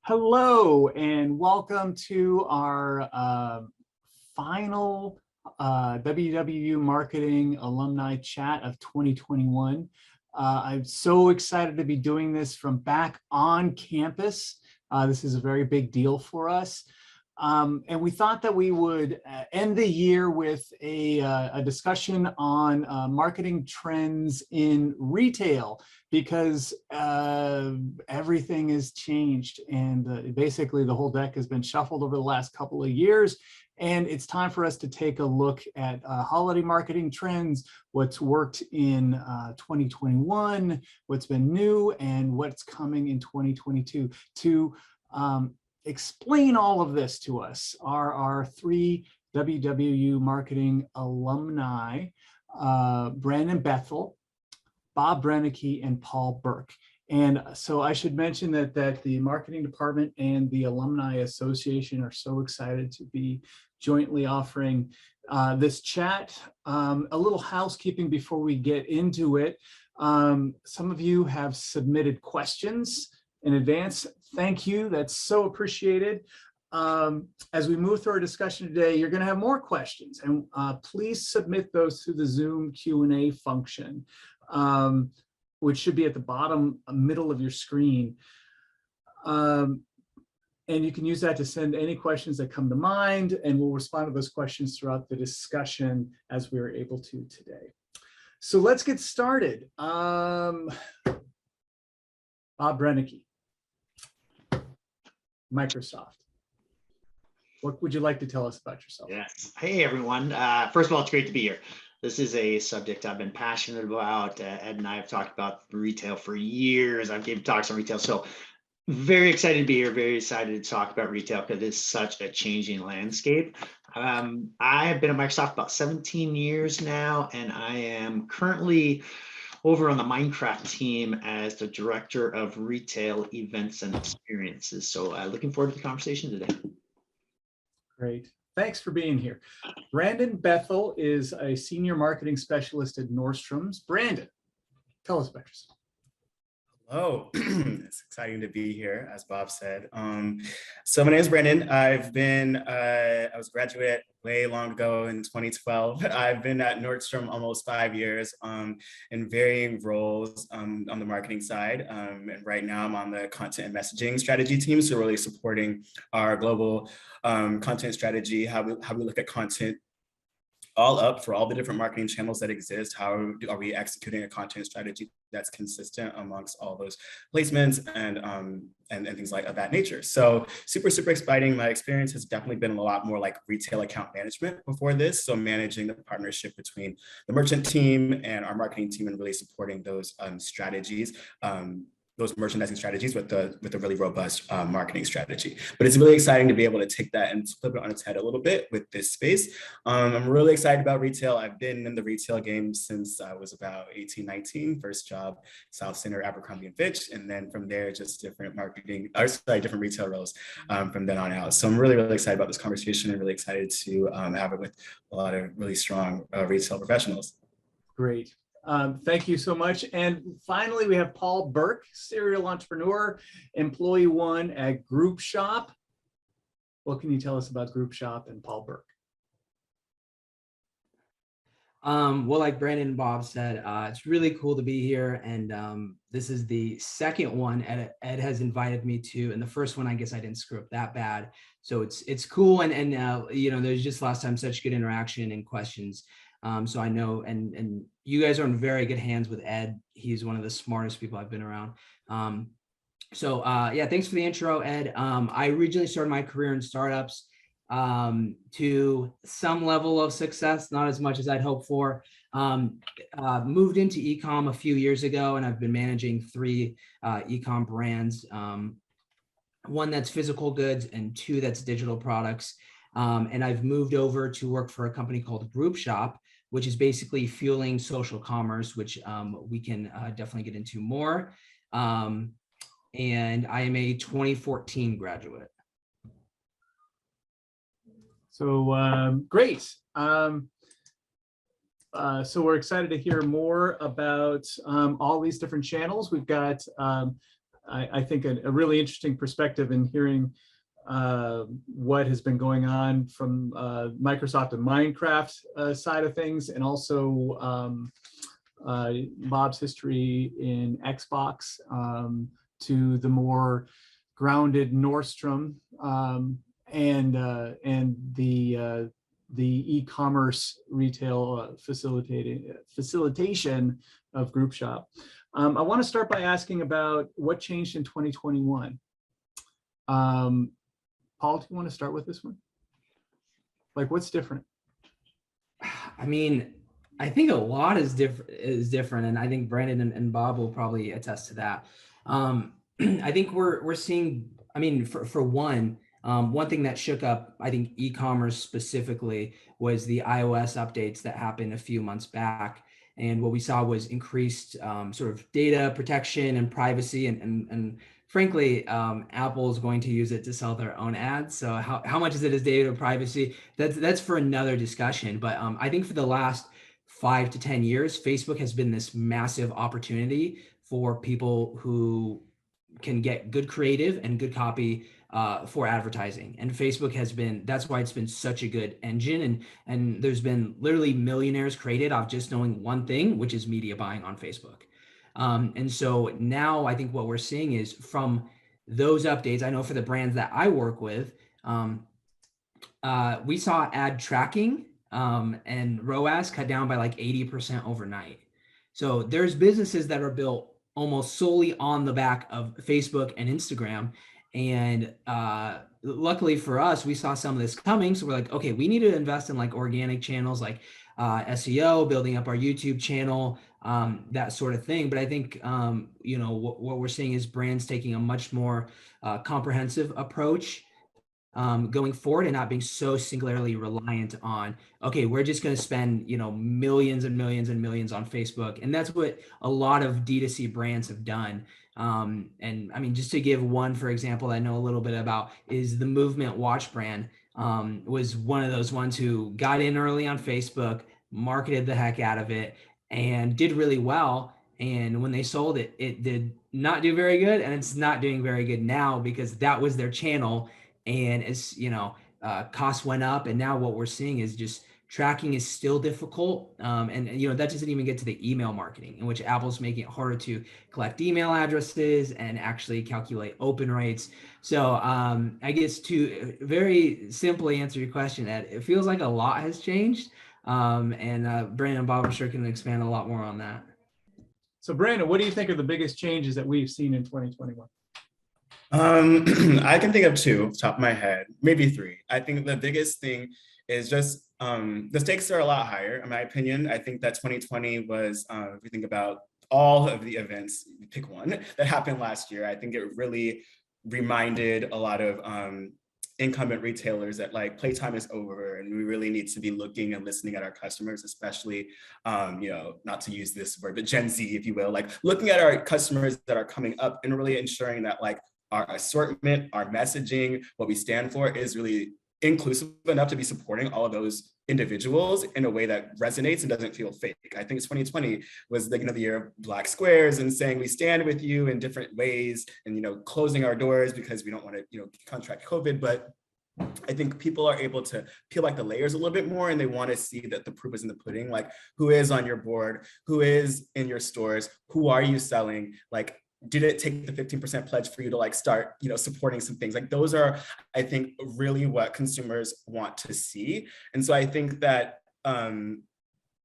Hello and welcome to our final WWU Marketing Alumni Chat of 2021. I'm so excited to be doing this from back on campus. This is a very big deal for us. And we thought that we would end the year with a discussion on marketing trends in retail, because everything has changed and basically the whole deck has been shuffled over the last couple of years. And it's time for us to take a look at holiday marketing trends, what's worked in 2021, what's been new, and what's coming in 2022. To explain all of this to us are our three WWU Marketing Alumni, Brandon Bethel, Bob Brennecke, and Paul Burke. And so I should mention that the marketing department and the Alumni Association are so excited to be jointly offering this chat. A little housekeeping before we get into it. Some of you have submitted questions in advance. Thank you, that's so appreciated. As we move through our discussion today, you're going to have more questions, and please submit those through the Zoom Q&A function, which should be at the bottom middle of your screen. And you can use that to send any questions that come to mind, and we'll respond to those questions throughout the discussion as we are able to today. So let's get started. Bob Brennecke, Microsoft. What would you like to tell us about yourself? Yes. Hey, everyone. First of all, it's great to be here. This is a subject I've been passionate about. Ed and I have talked about retail for years. I've given talks on retail. So very excited to be here. Very excited to talk about retail because it's such a changing landscape. I have been at Microsoft about 17 years now, and I am currently over on the Minecraft team as the director of retail events and experiences. So looking forward to the conversation today. Great. Thanks for being here. Brandon Bethel is a senior marketing specialist at Nordstrom's. Brandon, tell us about yourself. Hello, it's exciting to be here, as Bob said. So my name is Brandon. I was a graduate way long ago in 2012. I've been at Nordstrom almost 5 years in varying roles on the marketing side. And right now I'm on the content and messaging strategy team. So really supporting our global content strategy, how we look at content all up for all the different marketing channels that exist. How are we executing a content strategy that's consistent amongst all those placements and things like of that nature. So super exciting. My experience has definitely been a lot more like retail account management before this. So managing the partnership between the merchant team and our marketing team and really supporting those strategies. Those merchandising strategies with a really robust marketing strategy. But it's really exciting to be able to take that and flip it on its head a little bit with this space. I'm really excited about retail. I've been in the retail game since I was about 18, 19, first job, South Center, Abercrombie & Fitch. And then from there, just different different retail roles from then on out. So I'm really excited about this conversation and really excited to have it with a lot of really strong retail professionals. Great. Thank you so much. And finally, we have Paul Burke, serial entrepreneur, employee one at Groupshop. What can you tell us about Groupshop and Paul Burke? Well, like Brandon and Bob said, it's really cool to be here. And this is the second one Ed has invited me to. And the first one, I guess I didn't screw up that bad. So it's cool. And you know, there's just last time such good interaction and questions. So I know, and you guys are in very good hands with Ed. He's one of the smartest people I've been around. Yeah, thanks for the intro, Ed. I originally started my career in startups to some level of success, not as much as I'd hoped for. Moved into e-com a few years ago, and I've been managing 3 e-com brands. One that's physical goods and 2 that's digital products. And I've moved over to work for a company called Groupshop, which is basically fueling social commerce, which we can definitely get into more. And I am a 2014 graduate. So great. So we're excited to hear more about all these different channels. We've got I think a really interesting perspective in hearing what has been going on from Microsoft and Minecraft side of things, and also Bob's history in Xbox, to the more grounded Nordstrom, and the e-commerce retail facilitation of Groupshop. I want to start by asking about what changed in 2021. Paul, do you want to start with this one? Like, what's different? I mean, I think a lot is different, and I think Brandon and Bob will probably attest to that. I think we're seeing. I mean, for one thing that shook up, I think, e-commerce specifically was the iOS updates that happened a few months back. And what we saw was increased sort of data protection and privacy, and frankly, Apple is going to use it to sell their own ads. So how much is it as data privacy? That's for another discussion. But I think for the last 5 to 10 years, Facebook has been this massive opportunity for people who can get good creative and good copy for advertising. And Facebook has been, that's why it's been such a good engine. And there's been literally millionaires created off just knowing one thing, which is media buying on Facebook. And so now I think what we're seeing is from those updates, I know for the brands that I work with, we saw ad tracking and ROAS cut down by like 80% overnight. So there's businesses that are built almost solely on the back of Facebook and Instagram. And luckily for us, we saw some of this coming. So we're like, okay, we need to invest in like organic channels, like SEO, building up our YouTube channel, that sort of thing. But I think, what we're seeing is brands taking a much more comprehensive approach going forward, and not being so singularly reliant on, okay, we're just going to spend, millions and millions and millions on Facebook. And that's what a lot of D2C brands have done. And I mean, just to give one, for example, I know a little bit about is the Movement watch brand, was one of those ones who got in early on Facebook, marketed the heck out of it, and did really well. And when they sold it, it did not do very good. And it's not doing very good now because that was their channel. And as costs went up, and now what we're seeing is just tracking is still difficult. And that doesn't even get to the email marketing, in which Apple's making it harder to collect email addresses and actually calculate open rates. So I guess to very simply answer your question, Ed, it feels like a lot has changed. And Brandon and Bob, I'm sure, can expand a lot more on that. So Brandon, what do you think are the biggest changes that we've seen in 2021? I can think of two off the top of my head, maybe three. I think the biggest thing is just the stakes are a lot higher, in my opinion. I think that 2020 was, if we think about all of the events, pick one that happened last year, I think it really reminded a lot of incumbent retailers that like playtime is over, and we really need to be looking and listening at our customers, especially, not to use this word, but Gen Z, if you will, like looking at our customers that are coming up and really ensuring that like our assortment, our messaging, what we stand for is really inclusive enough to be supporting all of those individuals in a way that resonates and doesn't feel fake. I think 2020 was the year of Black squares and saying we stand with you in different ways, and closing our doors because we don't want to contract COVID. But I think people are able to peel back the layers a little bit more, and they want to see that the proof is in the pudding. Like, who is on your board? Who is in your stores? Who are you selling? Like, did it take the 15% pledge for you to like start, supporting some things? Like, those are, I think, really what consumers want to see. And so I think that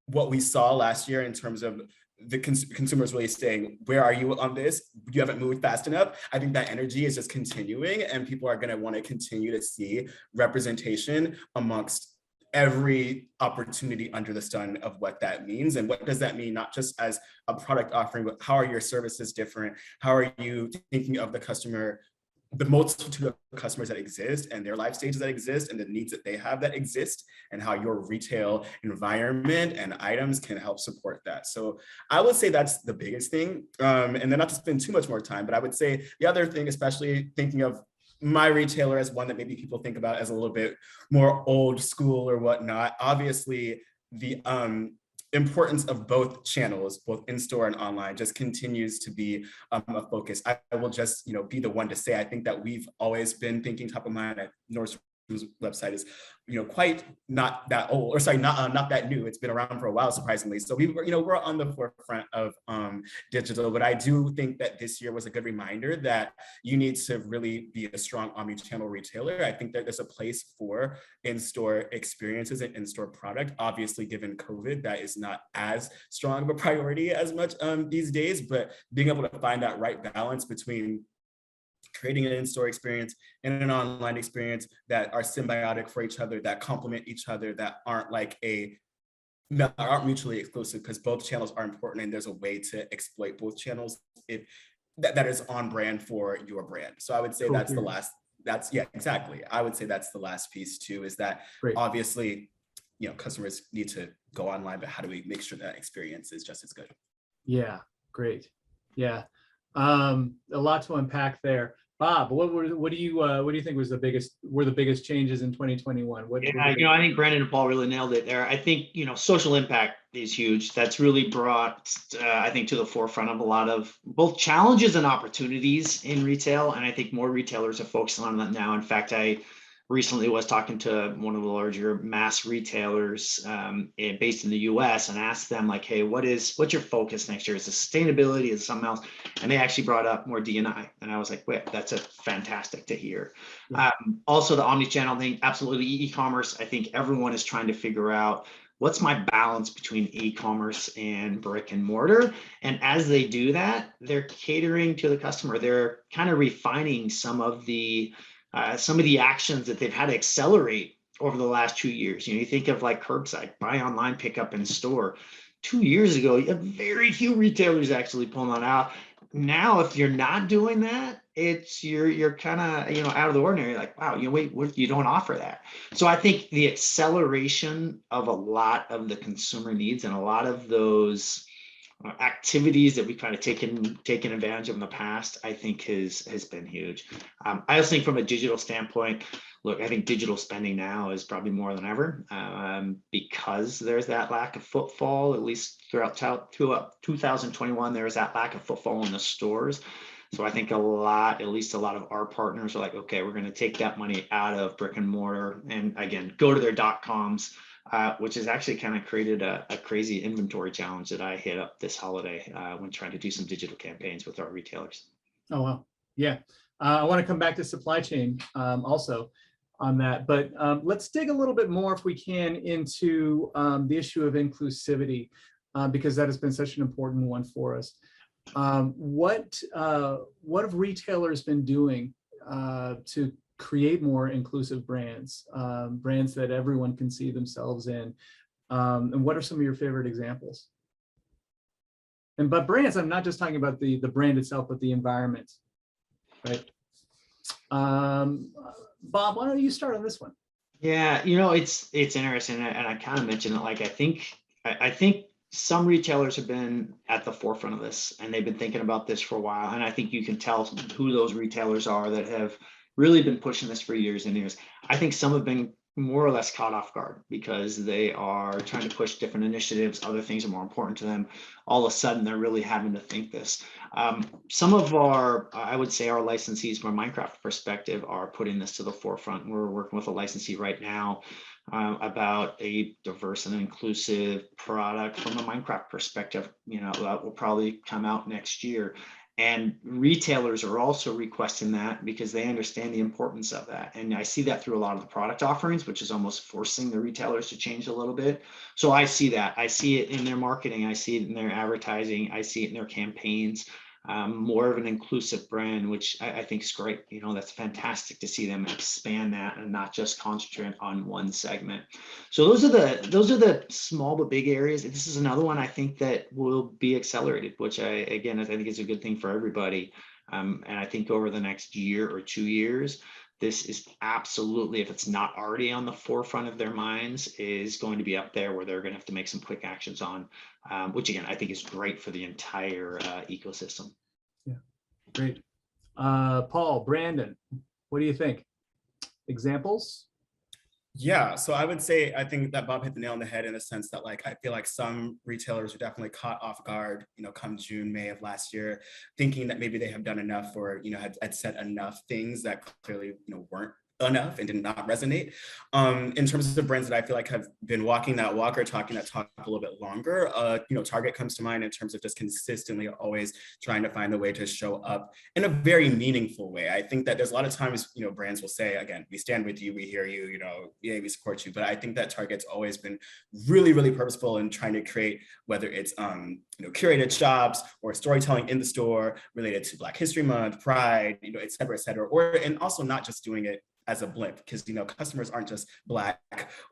what we saw last year in terms of the consumers really saying, where are you on this? You haven't moved fast enough. I think that energy is just continuing, and people are going to want to continue to see representation amongst every opportunity under the sun of what that means. And what does that mean, not just as a product offering, but how are your services different? How are you thinking of the customer, the multitude of customers that exist, and their life stages that exist, and the needs that they have that exist, and how your retail environment and items can help support that. So I would say that's the biggest thing. And then not to spend too much more time, but I would say the other thing, especially thinking of my retailer as one that maybe people think about as a little bit more old school or whatnot. Obviously, the importance of both channels, both in-store and online, just continues to be a focus. I will just, be the one to say, I think that we've always been thinking top of mind at Nordstrom's website is, quite not that old, or sorry, not that new. It's been around for a while, surprisingly. So we were, we're on the forefront of digital, but I do think that this year was a good reminder that you need to really be a strong omni-channel retailer. I think that there's a place for in-store experiences and in-store product. Obviously, given COVID, that is not as strong of a priority as much these days, but being able to find that right balance between creating an in-store experience and an online experience that are symbiotic for each other, that complement each other, that aren't aren't mutually exclusive, because both channels are important and there's a way to exploit both channels if that is on brand for your brand. So I would say that's the last, yeah, exactly. I would say that's the last piece too, is that obviously, customers need to go online, but how do we make sure that experience is just as good? Yeah, great. Yeah. A lot to unpack there. Bob, what do you think were the biggest changes in 2021? I think Brandon and Paul really nailed it there. I think, social impact is huge. That's really brought, I think, to the forefront of a lot of both challenges and opportunities in retail. And I think more retailers are focusing on that now. In fact, I recently was talking to one of the larger mass retailers based in the US and asked them, like, hey, what's your focus next year? Is it sustainability? Is it something else? And they actually brought up more D&I. And I was like, wait, that's fantastic to hear. Yeah. Also the omni-channel thing, absolutely. E-commerce, I think everyone is trying to figure out what's my balance between e-commerce and brick and mortar. And as they do that, they're catering to the customer. They're kind of refining some of the actions that they've had to accelerate over the last 2 years. You think of like curbside, buy online, pick up in store. 2 years ago, you have very few retailers actually pulling that out. Now, if you're not doing that, you're kind of out of the ordinary. Like, wow, you don't offer that. So I think the acceleration of a lot of the consumer needs and a lot of those activities that we've kind of taken advantage of in the past, I think has been huge. I also think from a digital standpoint, look, I think digital spending now is probably more than ever because there's that lack of footfall, at least throughout 2021, there was that lack of footfall in the stores. So I think at least a lot of our partners are like, okay, we're going to take that money out of brick and mortar and again, go to their .coms. Which has actually kind of created a crazy inventory challenge that I hit up this holiday when trying to do some digital campaigns with our retailers. Oh, wow. Yeah. I want to come back to supply chain also on that, but let's dig a little bit more, if we can, into the issue of inclusivity, because that has been such an important one for us. What have retailers been doing to create more inclusive brands, brands that everyone can see themselves in? And what are some of your favorite examples? And by brands, I'm not just talking about the brand itself, but the environment, right? Bob, why don't you start on this one? Yeah, it's interesting, and I kind of mentioned it. Like, I think some retailers have been at the forefront of this, and they've been thinking about this for a while. And I think you can tell who those retailers are that have really been pushing this for years and years. I think some have been more or less caught off guard because they are trying to push different initiatives. Other things are more important to them. All of a sudden, they're really having to think this. Some of I would say our licensees from a Minecraft perspective are putting this to the forefront. We're working with a licensee right now about a diverse and inclusive product from a Minecraft perspective. That will probably come out next year. And retailers are also requesting that because they understand the importance of that. And I see that through a lot of the product offerings, which is almost forcing the retailers to change a little bit. So I see that. I see it in their marketing. I see it in their advertising. I see it in their campaigns. More of an inclusive brand, which I think is great. That's fantastic to see them expand that and not just concentrate on one segment. So those are the small but big areas. This is another one I think that will be accelerated, which I think is a good thing for everybody. And I think over the next year or 2 years, this is absolutely, if it's not already on the forefront of their minds, is going to be up there where they're going to have to make some quick actions on, which again, I think is great for the entire ecosystem. Yeah, great. Paul, Brandon, what do you think? Examples? Yeah, so I would say I think that Bob hit the nail on the head in the sense that like I feel like some retailers are definitely caught off guard, come June, May of last year, thinking that maybe they have done enough or had said enough things that clearly weren't enough and did not resonate. In terms of brands that I feel like have been walking that walk or talking that talk a little bit longer, Target comes to mind in terms of just consistently always trying to find a way to show up in a very meaningful way. I think that there's a lot of times, brands will say, again, we stand with you, we hear you, yeah, we support you. But I think that Target's always been really, really purposeful in trying to create, whether it's curated shops or storytelling in the store related to Black History Month, Pride, et cetera, and also not just doing it as a blimp, because customers aren't just Black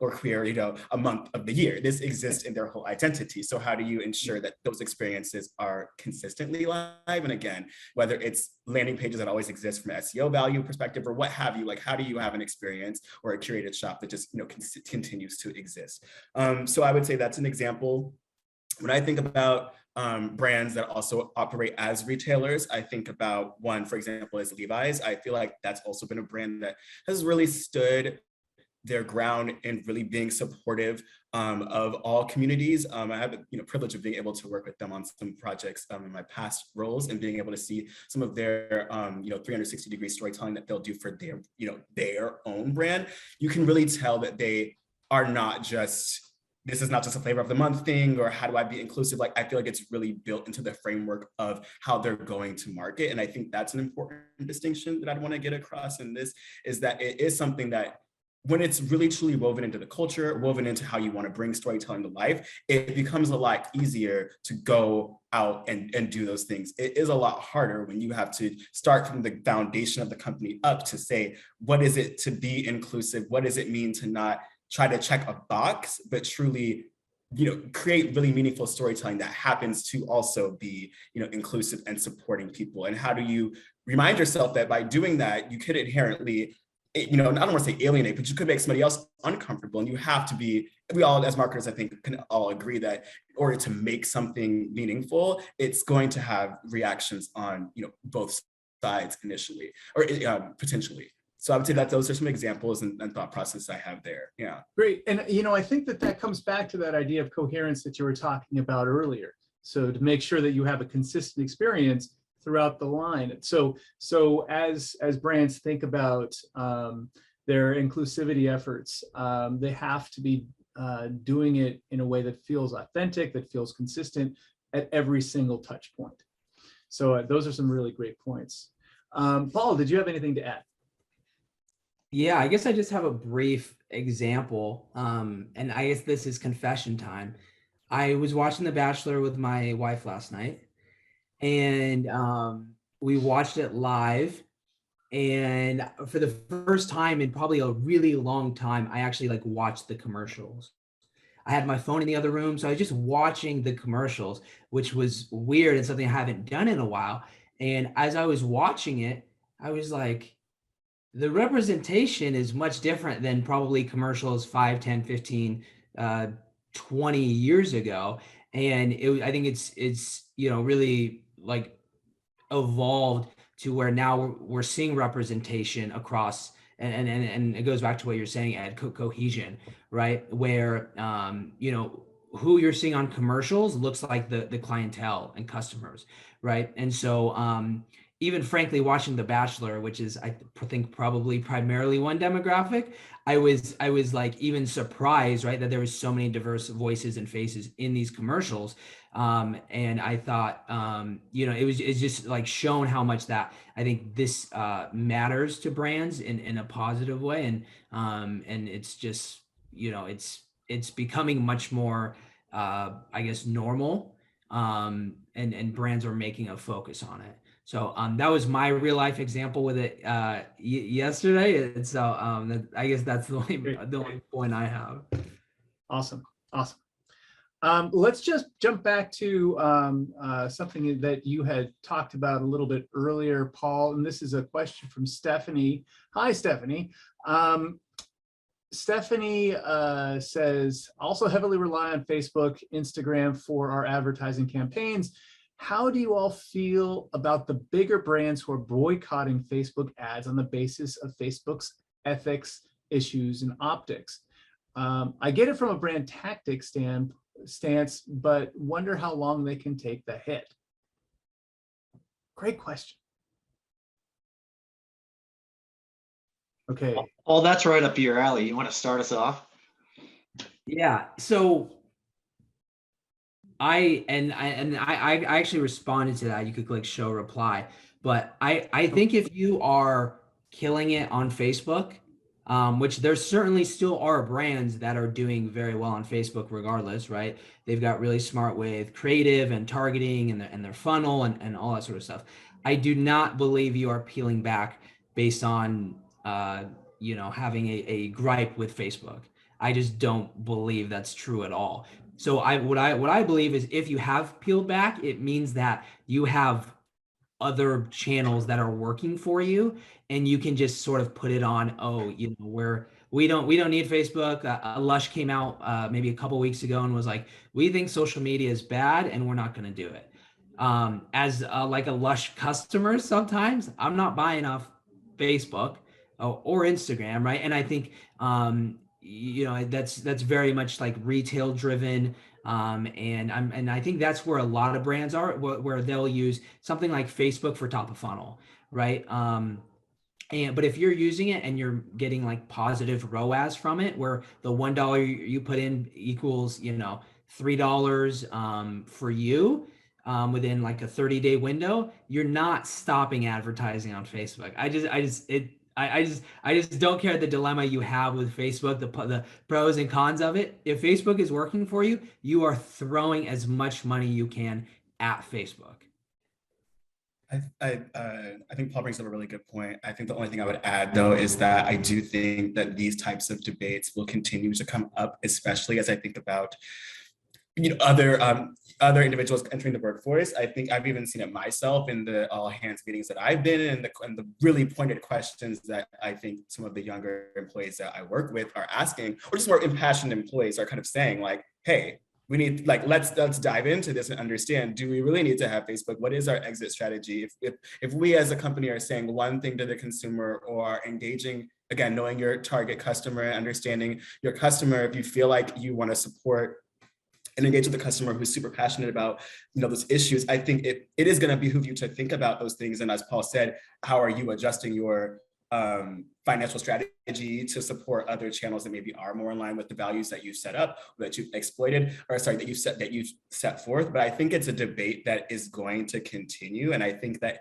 or queer a month of the year. This exists in their whole identity. So how do you ensure that those experiences are consistently live? And again, whether it's landing pages that always exist from an SEO value perspective or what have you, like how do you have an experience or a curated shop that just continues to exist? So I would say that's an example. When I think about brands that also operate as retailers, I think about one, for example, is Levi's. I feel like that's also been a brand that has really stood their ground in really being supportive of all communities. I have the privilege of being able to work with them on some projects in my past roles and being able to see some of their 360-degree storytelling that they'll do for their own brand. You can really tell that they are not just, this is not just a flavor of the month thing or how do I be inclusive? Like, I feel like it's really built into the framework of how they're going to market. And I think that's an important distinction that I'd want to get across in this, is that it is something that when it's really truly woven into the culture, woven into how you want to bring storytelling to life, it becomes a lot easier to go out and do those things. It is a lot harder when you have to start from the foundation of the company up to say, what is it to be inclusive? What does it mean to not try to check a box, but truly, create really meaningful storytelling that happens to also be, inclusive and supporting people? And how do you remind yourself that by doing that, you could inherently, I don't want to say alienate, but you could make somebody else uncomfortable. And you have to be, we all as marketers, I think, can all agree that in order to make something meaningful, it's going to have reactions on, both sides initially, or potentially. So I would say that those are some examples and thought process I have there. Yeah. Great. And, I think that comes back to that idea of coherence that you were talking about earlier. So to make sure that you have a consistent experience throughout the line. So as brands think about their inclusivity efforts, they have to be doing it in a way that feels authentic, that feels consistent at every single touch point. So those are some really great points. Paul, did you have anything to add? Yeah, I guess I just have a brief example. And I guess this is confession time. I was watching The Bachelor with my wife last night, and we watched it live. And for the first time in probably a really long time, I actually watched the commercials. I had my phone in the other room, so I was just watching the commercials, which was weird and something I haven't done in a while. And as I was watching it, I was like, the representation is much different than probably commercials 5, 10, 15, 20 years ago. And I think it's really evolved to where now we're seeing representation across, and it goes back to what you're saying, Ed, cohesion, right? Where who you're seeing on commercials looks like the clientele and customers, right? And so even frankly, watching The Bachelor, which is I think probably primarily one demographic, I was even surprised, right, that there was so many diverse voices and faces in these commercials. And I thought, it's just shown how much that I think this matters to brands in a positive way. And it's just, it's becoming much more, I guess, normal. And brands are making a focus on it. So that was my real life example with it yesterday. And so I guess that's the only point I have. Awesome. Let's just jump back to something that you had talked about a little bit earlier, Paul, and this is a question from Stephanie. Hi, Stephanie. Stephanie says, also heavily rely on Facebook, Instagram for our advertising campaigns. How do you all feel about the bigger brands who are boycotting Facebook ads on the basis of Facebook's ethics issues and optics. I get it from a brand tactic stance, but wonder how long they can take the hit. Great question. Okay. Oh, that's right up your alley. You want to start us off? Yeah. So I actually responded to that. You could click show reply, but I think if you are killing it on Facebook, which there certainly still are brands that are doing very well on Facebook regardless, right? They've got really smart with creative and targeting and their funnel and all that sort of stuff. I do not believe you are peeling back based on having a gripe with Facebook. I just don't believe that's true at all. So what I believe is if you have peeled back, it means that you have other channels that are working for you, and you can just sort of put it on. Oh, we don't need Facebook. Lush came out maybe a couple weeks ago and was like, we think social media is bad and we're not going to do it. As like a Lush customer, sometimes I'm not buying off Facebook or Instagram, right? And I think that's very much like retail driven. And I think that's where a lot of brands are, where they'll use something like Facebook for top of funnel, right? But if you're using it and you're getting like positive ROAS from it, where the $1 you put in equals, $3 for you within like a 30-day window, you're not stopping advertising on Facebook. I just don't care the dilemma you have with Facebook, the pros and cons of it. If Facebook is working for you, you are throwing as much money you can at Facebook. I think Paul brings up a really good point. I think the only thing I would add, though, is that I do think that these types of debates will continue to come up, especially as I think about other individuals entering the workforce. I think I've even seen it myself in the all hands meetings that I've been in, and the really pointed questions that I think some of the younger employees that I work with are asking, or just more impassioned employees are kind of saying like, hey, we need, like, let's dive into this and understand, do we really need to have Facebook? What is our exit strategy? If we as a company are saying one thing to the consumer, or engaging, again, knowing your target customer, understanding your customer, if you feel like you want to support and engage with the customer who's super passionate about those issues, I think it is going to behoove you to think about those things. And as Paul said, how are you adjusting your financial strategy to support other channels that maybe are more in line with the values that you set up, that you've exploited, or sorry, that you've set forth. But I think it's a debate that is going to continue. And I think that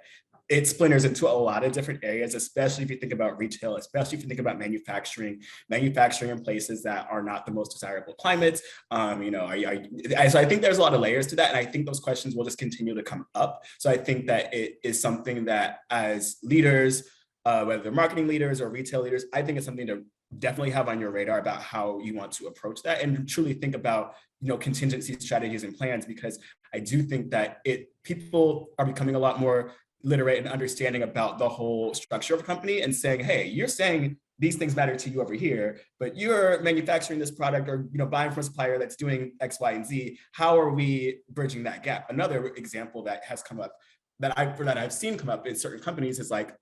it splinters into a lot of different areas, especially if you think about retail, especially if you think about manufacturing in places that are not the most desirable climates. So I think there's a lot of layers to that. And I think those questions will just continue to come up. So I think that it is something that as leaders, whether they're marketing leaders or retail leaders, I think it's something to definitely have on your radar about how you want to approach that, and truly think about contingency strategies and plans, because I do think that people are becoming a lot more literate and understanding about the whole structure of a company, and saying, hey, you're saying these things matter to you over here, but you're manufacturing this product or buying from a supplier that's doing X, Y, and Z. How are we bridging that gap? Another example that has come up that I've seen come up in certain companies is like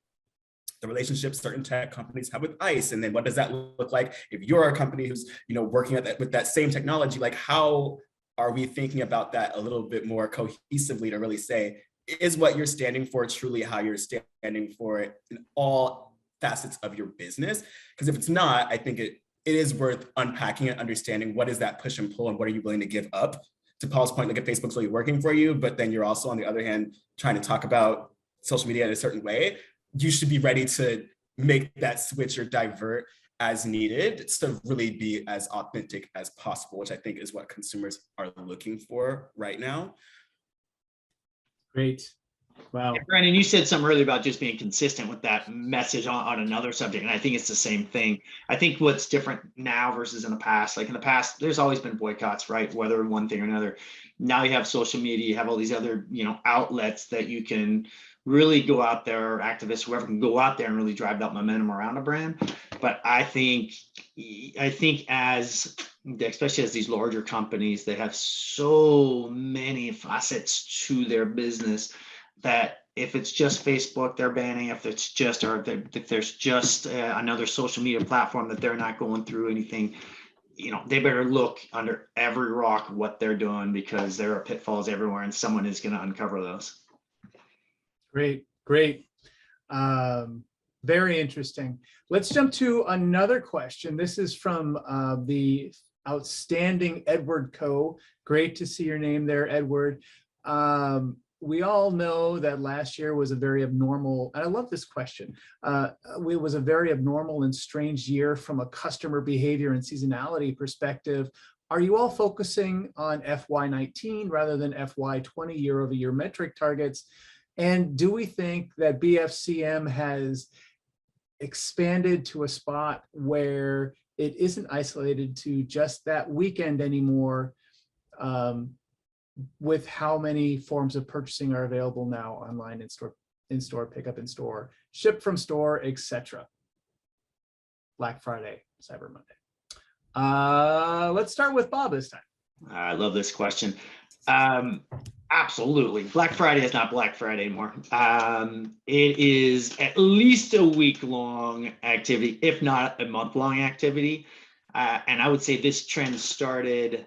the relationships certain tech companies have with ICE. And then what does that look like if you're a company who's working with that same technology? Like, how are we thinking about that a little bit more cohesively to really say, is what you're standing for truly how you're standing for it in all facets of your business? Because if it's not, I think it is worth unpacking and understanding what is that push and pull and what are you willing to give up. To Paul's point, like if Facebook's really working for you, but then you're also on the other hand trying to talk about social media in a certain way, you should be ready to make that switch or divert as needed to really be as authentic as possible, which I think is what consumers are looking for right now. Great. Wow. Yeah, Brandon, you said something earlier about just being consistent with that message on another subject. And I think it's the same thing. I think what's different now versus in the past, like in the past, there's always been boycotts, right? Whether one thing or another. Now you have social media, you have all these other, outlets that you can really go out there, or activists, whoever can go out there and really drive that momentum around a brand. But I think especially as these larger companies, they have so many facets to their business that if it's just Facebook, they're banning. If it's just, or if there's just another social media platform that they're not going through anything, they better look under every rock what they're doing, because there are pitfalls everywhere and someone is going to uncover those. Great. Very interesting. Let's jump to another question. This is from the outstanding Edward Coe. Great to see your name there, Edward. We all know that last year was a very abnormal, and I love this question. It was a very abnormal and strange year from a customer behavior and seasonality perspective. Are you all focusing on FY19 rather than FY20 year-over-year metric targets? And do we think that BFCM has expanded to a spot where it isn't isolated to just that weekend anymore, with how many forms of purchasing are available now online, in-store, pickup in store, ship from store, etc.? Black Friday, Cyber Monday. Let's start with Bob this time. I love this question. Absolutely. Black Friday is not Black Friday anymore. It is at least a week-long activity, if not a month-long activity. And I would say this trend started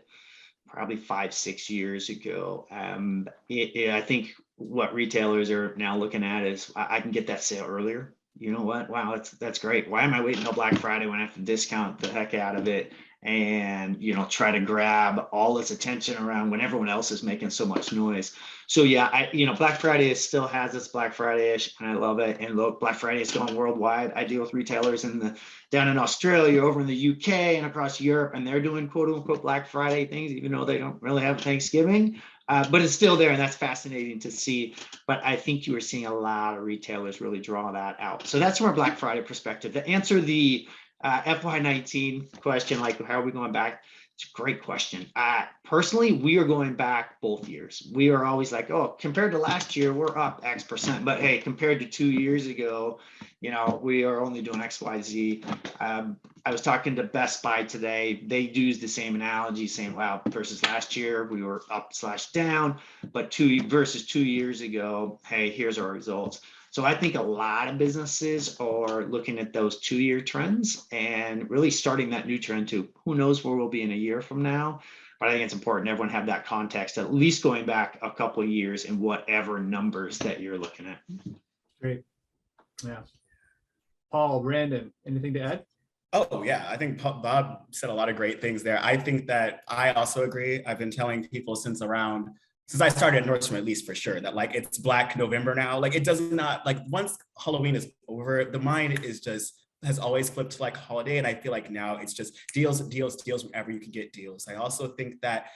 probably 5-6 years ago. I think what retailers are now looking at is, I can get that sale earlier. You know what? Wow, that's great. Why am I waiting till Black Friday when I have to discount the heck out of it and try to grab all this attention around when everyone else is making so much noise? So yeah, Black Friday still has its Black Friday-ish, and I love it. And look, Black Friday is going worldwide. I deal with retailers down in Australia, over in the UK, and across Europe, and they're doing quote unquote Black Friday things, even though they don't really have Thanksgiving. But it's still there, and that's fascinating to see. But I think you are seeing a lot of retailers really draw that out. So that's from a Black Friday perspective. To answer the FY19 question, like how are we going back? It's a great question. Personally, we are going back both years. We are always like, oh, compared to last year, we're up X percent. But hey, compared to 2 years ago, we are only doing X, Y, Z. I was talking to Best Buy today. They use the same analogy, saying, wow, versus last year, we were up/down, but versus 2 years ago, hey, here's our results. So I think a lot of businesses are looking at those 2-year trends and really starting that new trend too. Who knows where we'll be in a year from now? But I think it's important everyone have that context, at least going back a couple of years in whatever numbers that you're looking at. Great. Yeah. Paul, Brandon, anything to add? Oh, yeah. I think Bob said a lot of great things there. I think that I also agree. I've been telling people since I started at Nordstrom, at least for sure, that like it's Black November now. Like it does not, like once Halloween is over, the mind has always flipped to like holiday. And I feel like now it's just deals whenever you can get deals. I also think that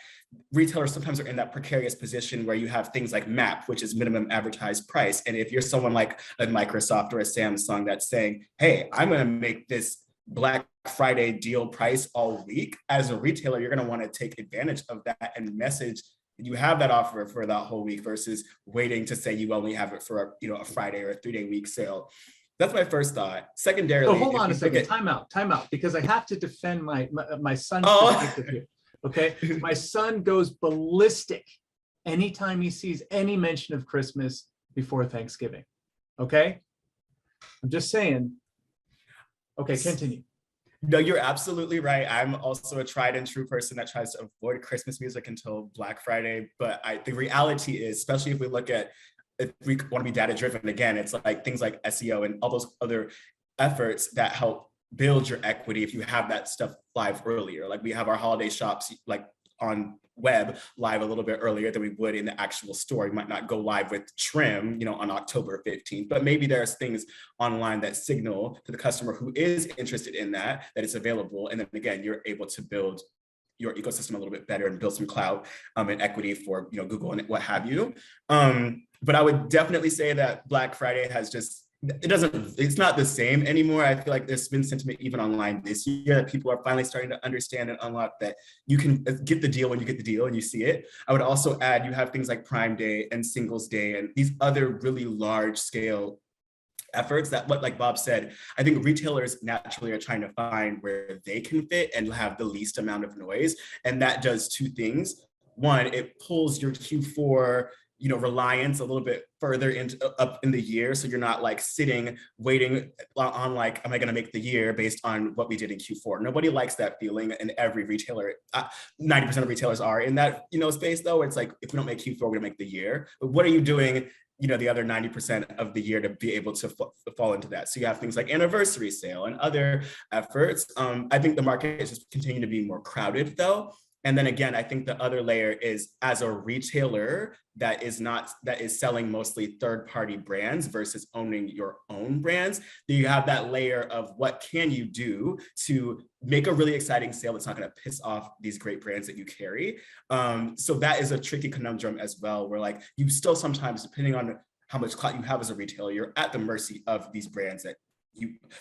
retailers sometimes are in that precarious position where you have things like MAP, which is minimum advertised price. And if you're someone like a Microsoft or a Samsung that's saying, hey, I'm going to make this Black Friday deal price all week, as a retailer, you're going to want to take advantage of that and message you have that offer for that whole week versus waiting to say you only have it for a Friday or a 3-day week sale. That's my first thought. Secondarily, so hold on a second. Time out, because I have to defend my son's perspective here. Okay, my son goes ballistic anytime he sees any mention of Christmas before Thanksgiving. Okay, I'm just saying. Okay, continue. No, you're absolutely right. I'm also a tried and true person that tries to avoid Christmas music until Black Friday. But the reality is, especially if we want to be data driven, again, it's like things like SEO and all those other efforts that help build your equity if you have that stuff live earlier. Like we have our holiday shops like on web live a little bit earlier than we would in the actual store. We might not go live with trim, on October 15th, but maybe there's things online that signal to the customer who is interested in that it's available. And then again, you're able to build your ecosystem a little bit better and build some clout and equity for Google and what have you. But I would definitely say that Black Friday has it's not the same anymore. I feel like there's been sentiment even online this year that people are finally starting to understand and unlock that you can get the deal when you get the deal and you see it. I would also add, you have things like Prime Day and Singles Day and these other really large scale efforts that, like Bob said, I think retailers naturally are trying to find where they can fit and have the least amount of noise. And that does two things. One, it pulls your Q4 reliance a little bit further up in the year. So you're not like sitting, waiting on like, am I going to make the year based on what we did in Q4? Nobody likes that feeling, and every retailer, 90% of retailers are in that, space though. It's like, if we don't make Q4, we're going to make the year. But what are you doing, the other 90% of the year to be able to fall into that? So you have things like anniversary sale and other efforts. I think the market is just continuing to be more crowded though. And then again, I think the other layer is, as a retailer that is selling mostly third-party brands versus owning your own brands, you have that layer of what can you do to make a really exciting sale that's not going to piss off these great brands that you carry. So that is a tricky conundrum as well, where like you still sometimes, depending on how much clout you have as a retailer, you're at the mercy of these brands that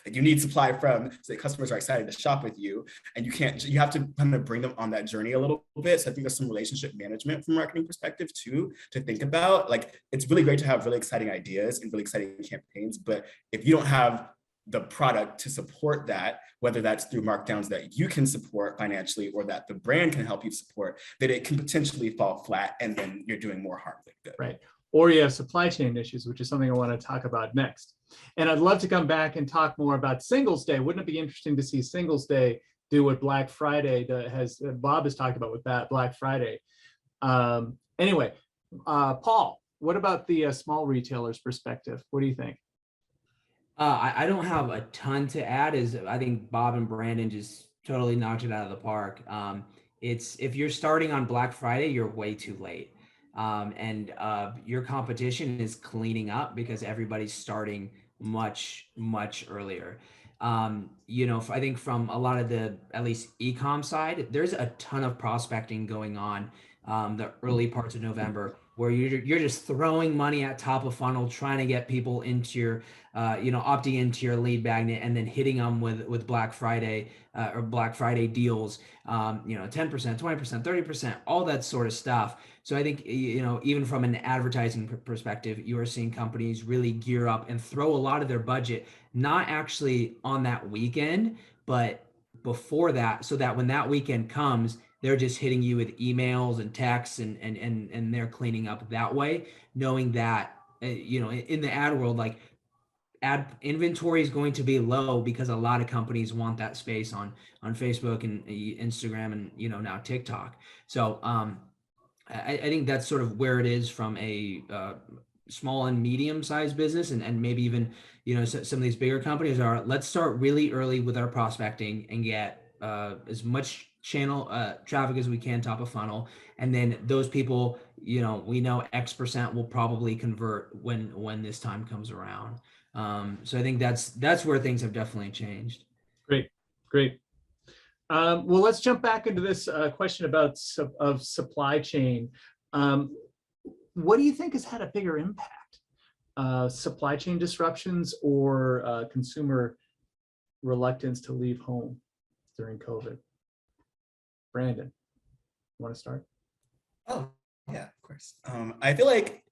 you need supply from, so that customers are excited to shop with you, and you have to kind of bring them on that journey a little bit. So I think there's some relationship management from a marketing perspective too, to think about. Like, it's really great to have really exciting ideas and really exciting campaigns, but if you don't have the product to support that, whether that's through markdowns that you can support financially or that the brand can help you support, that it can potentially fall flat, and then you're doing more harm than good. Right. Or you have supply chain issues, which is something I want to talk about next. And I'd love to come back and talk more about Singles Day. Wouldn't it be interesting to see Singles Day do what Black Friday Bob has talked about with that Black Friday? Anyway, Paul, what about the small retailers' perspective? What do you think? I don't have a ton to add. I think Bob and Brandon just totally knocked it out of the park. If you're starting on Black Friday, you're way too late. And your competition is cleaning up because everybody's starting much earlier. I think from a lot of the, at least e-com side, there's a ton of prospecting going on the early parts of November, where you're just throwing money at top of funnel, trying to get people into your, opting into your lead magnet, and then hitting them with Black Friday or Black Friday deals, 10%, 20%, 30%, all that sort of stuff. So I think, even from an advertising perspective, you are seeing companies really gear up and throw a lot of their budget, not actually on that weekend, but before that, so that when that weekend comes, they're just hitting you with emails and texts and they're cleaning up that way, knowing that, in the ad world, like, ad inventory is going to be low because a lot of companies want that space on Facebook and Instagram and, now TikTok. So I think that's sort of where it is from a small and medium sized business, and maybe even, some of these bigger companies are, let's start really early with our prospecting and get as much channel traffic as we can top of funnel, and then those people, we know X% will probably convert when this time comes around. So I think that's where things have definitely changed. Great. Well, let's jump back into this question about supply chain. What do you think has had a bigger impact? Supply chain disruptions or consumer reluctance to leave home during COVID? Brandon, you want to start? Oh, yeah, of course. I feel like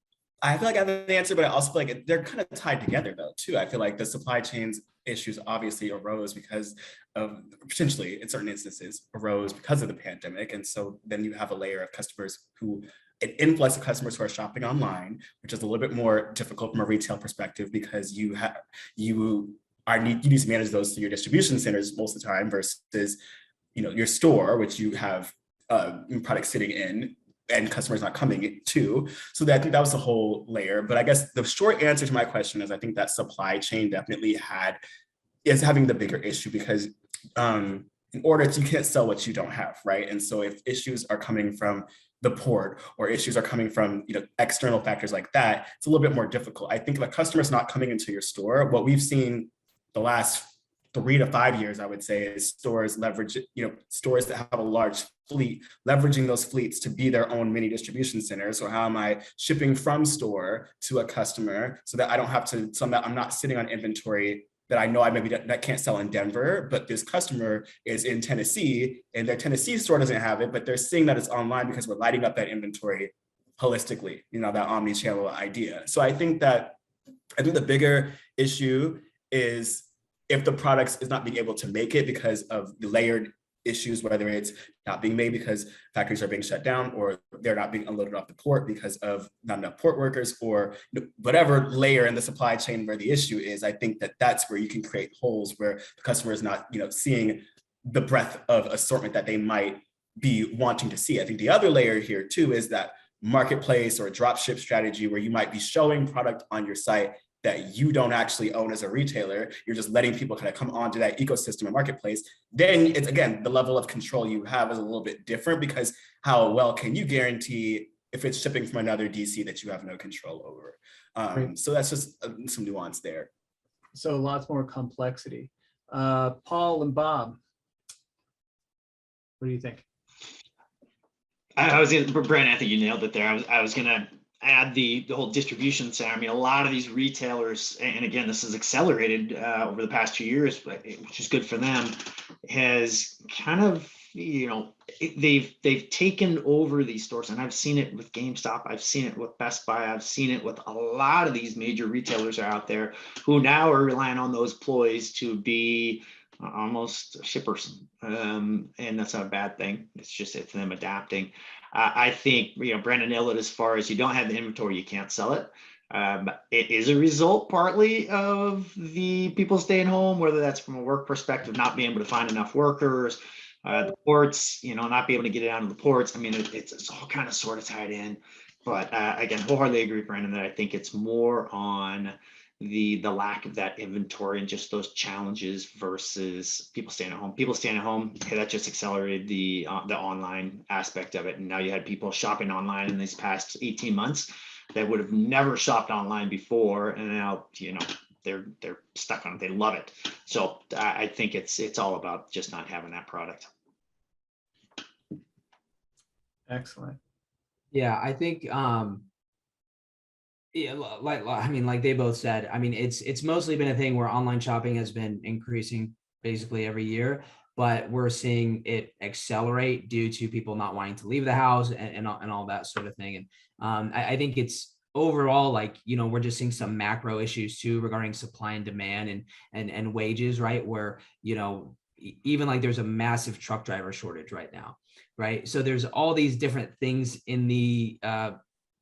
I have an answer, but I also feel like they're kind of tied together though, too. I feel like the supply chains issues obviously arose because of, potentially in certain instances, arose because of the pandemic. And so then you have a layer of customers an influx of customers who are shopping online, which is a little bit more difficult from a retail perspective, because you need to manage those through your distribution centers most of the time versus, your store, which you have products sitting in and customers not coming to. So I think that was the whole layer. But I guess the short answer to my question is, I think that supply chain definitely is having the bigger issue, because you can't sell what you don't have, right? And so if issues are coming from the port, or issues are coming from external factors like that, it's a little bit more difficult. I think if a customer's not coming into your store, what we've seen the last 3 to 5 years, I would say, is stores leverage, stores that have a large fleet, leveraging those fleets to be their own mini distribution centers. So how am I shipping from store to a customer so that I don't have to, so that I'm not sitting on inventory that I know I maybe that can't sell in Denver, but this customer is in Tennessee and their Tennessee store doesn't have it, but they're seeing that it's online because we're lighting up that inventory holistically, that omni-channel idea. So I think the bigger issue is, if the products is not being able to make it because of the layered issues, whether it's not being made because factories are being shut down, or they're not being unloaded off the port because of not enough port workers, or whatever layer in the supply chain where the issue is. I think that that's where you can create holes where the customer is not, seeing the breadth of assortment that they might be wanting to see. I think the other layer here too is that marketplace or drop ship strategy where you might be showing product on your site that you don't actually own as a retailer. You're just letting people kind of come onto that ecosystem and marketplace. Then it's, again, the level of control you have is a little bit different, because how well can you guarantee if it's shipping from another DC that you have no control over? So that's just some nuance there. So lots more complexity. Paul and Bob, what do you think? Brandon, I think you nailed it there. I was gonna add the whole distribution center. I mean, a lot of these retailers, and again, this has accelerated over the past 2 years, which is good for them, has kind of, they've taken over these stores. And I've seen it with GameStop. I've seen it with Best Buy. I've seen it with a lot of these major retailers are out there who now are relying on those employees to be almost shippers. And that's not a bad thing. It's them adapting. I think, Brandon nailed it as far as you don't have the inventory, you can't sell it. It is a result partly of the people staying home, whether that's from a work perspective, not being able to find enough workers, the ports, not being able to get it out of the ports. I mean, it's all kind of sort of tied in. But again, wholeheartedly agree, Brandon, that I think it's more on the lack of that inventory and just those challenges versus people staying at home. People staying at home, hey, that just accelerated the online aspect of it. And now you had people shopping online in these past 18 months that would have never shopped online before, and now they're stuck on it. They love it. So I think it's all about just not having that product. Excellent. Yeah, I think yeah, like they both said, I mean, it's mostly been a thing where online shopping has been increasing basically every year, but we're seeing it accelerate due to people not wanting to leave the house and all that sort of thing. And I think it's overall, like, we're just seeing some macro issues too regarding supply and demand and wages, right? Where, even like there's a massive truck driver shortage right now, right? So there's all these different things in the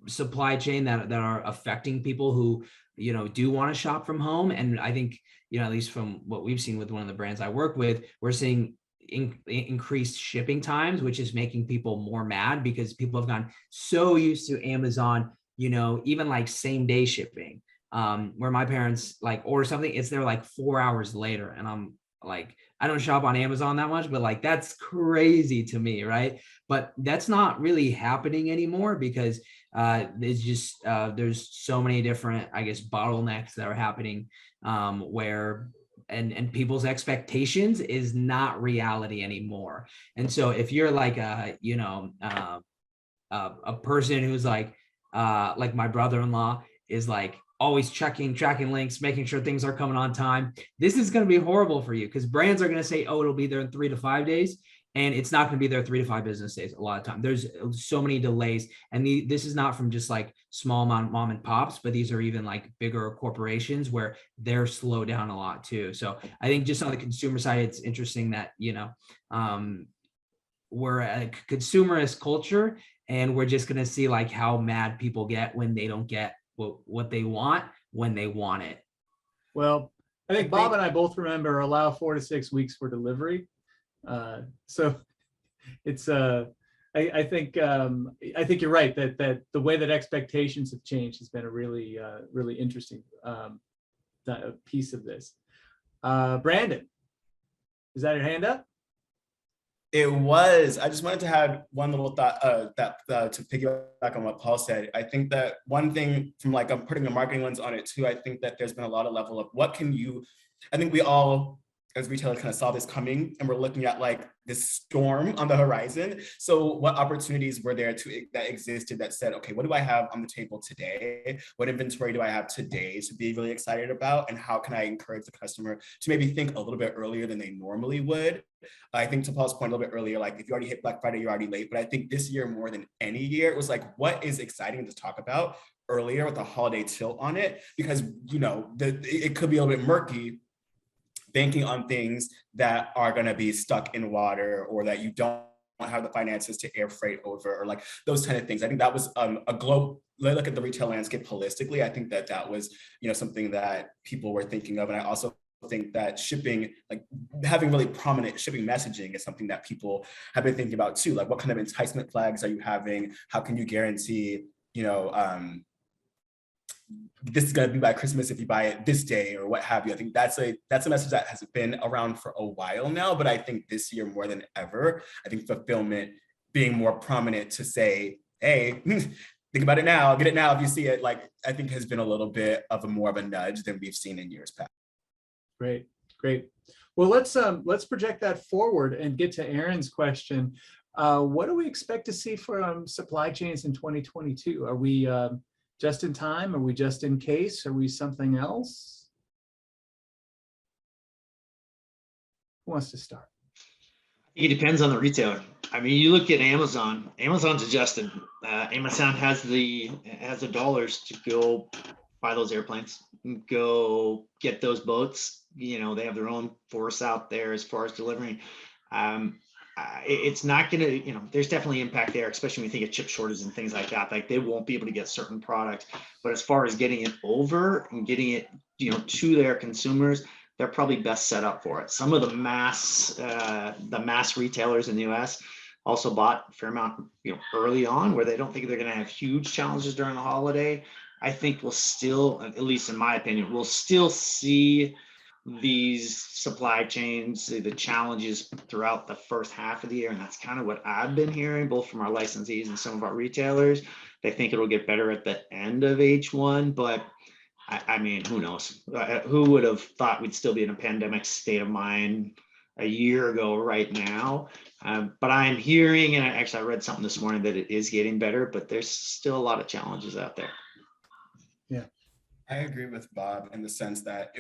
supply chain that are affecting people who do want to shop from home. And I think at least from what we've seen with one of the brands I work with, we're seeing increased shipping times, which is making people more mad because people have gotten so used to Amazon, even like same day shipping, where my parents like order something, it's there like 4 hours later, and I'm like, I don't shop on Amazon that much, but like that's crazy to me, right? But that's not really happening anymore because it's just there's so many different, I guess, bottlenecks that are happening where and people's expectations is not reality anymore. And so if you're like a person who's like my brother-in-law is like always tracking links, making sure things are coming on time, this is going to be horrible for you because brands are going to say, oh, it'll be there in 3 to 5 days. And it's not going to be there 3 to 5 business days. A lot of time there's so many delays, and this is not from just like small mom and pops, but these are even like bigger corporations where they're slowed down a lot too. So I think just on the consumer side, it's interesting that we're a consumerist culture, and we're just going to see like how mad people get when they don't get what they want when they want it. Well, I think Bob and I both remember allow 4 to 6 weeks for delivery. So it's I think you're right that the way that expectations have changed has been a really really interesting piece of this. Brandon, is that your hand up? It was. I just wanted to have one little thought to piggyback on what Paul said. I think that one thing from like I'm putting a marketing lens on it too. I think that there's been a lot of level of what can you. I think we all as retailers kind of saw this coming, and we're looking at like this storm on the horizon. So what opportunities were there that existed that said, okay, what do I have on the table today? What inventory do I have today to be really excited about? And how can I encourage the customer to maybe think a little bit earlier than they normally would? I think to Paul's point a little bit earlier, like if you already hit Black Friday, you're already late. But I think this year more than any year, it was like, what is exciting to talk about earlier with the holiday tilt on it? Because, it could be a little bit murky banking on things that are going to be stuck in water, or that you don't have the finances to air freight over, or like those kind of things. I think that was a global look at the retail landscape holistically. I think that that was, something that people were thinking of. And I also think that shipping, like having really prominent shipping messaging, is something that people have been thinking about too. Like, what kind of enticement flags are you having? How can you guarantee, this is going to be by Christmas if you buy it this day, or what have you. I think that's a message that has been around for a while now, but I think this year more than ever, I think fulfillment being more prominent to say, hey, think about it now, get it now if you see it, like, I think has been a little bit of more of a nudge than we've seen in years past. Great, great. Well, let's project that forward and get to Aaron's question. What do we expect to see from supply chains in 2022? Are we just in time? Are we just in case? Are we something else? Who wants to start? It depends on the retailer. I mean, you look at Amazon. Amazon's adjusted. Amazon has the dollars to go buy those airplanes, go get those boats. They have their own force out there as far as delivering. It's not going to, there's definitely impact there, especially when you think of chip shortages and things like that. Like, they won't be able to get certain products. But as far as getting it over and getting it, to their consumers, they're probably best set up for it. Some of the mass retailers in the US also bought a fair amount, early on, where they don't think they're going to have huge challenges during the holiday. I think we'll still, at least in my opinion, we'll still see these supply chains, the challenges throughout the first half of the year. And that's kind of what I've been hearing, both from our licensees and some of our retailers. They think it'll get better at the end of H1, but I mean, who knows? Who would have thought we'd still be in a pandemic state of mind a year ago right now? But I'm hearing, and I read something this morning, that it is getting better, but there's still a lot of challenges out there. Yeah, I agree with Bob in the sense that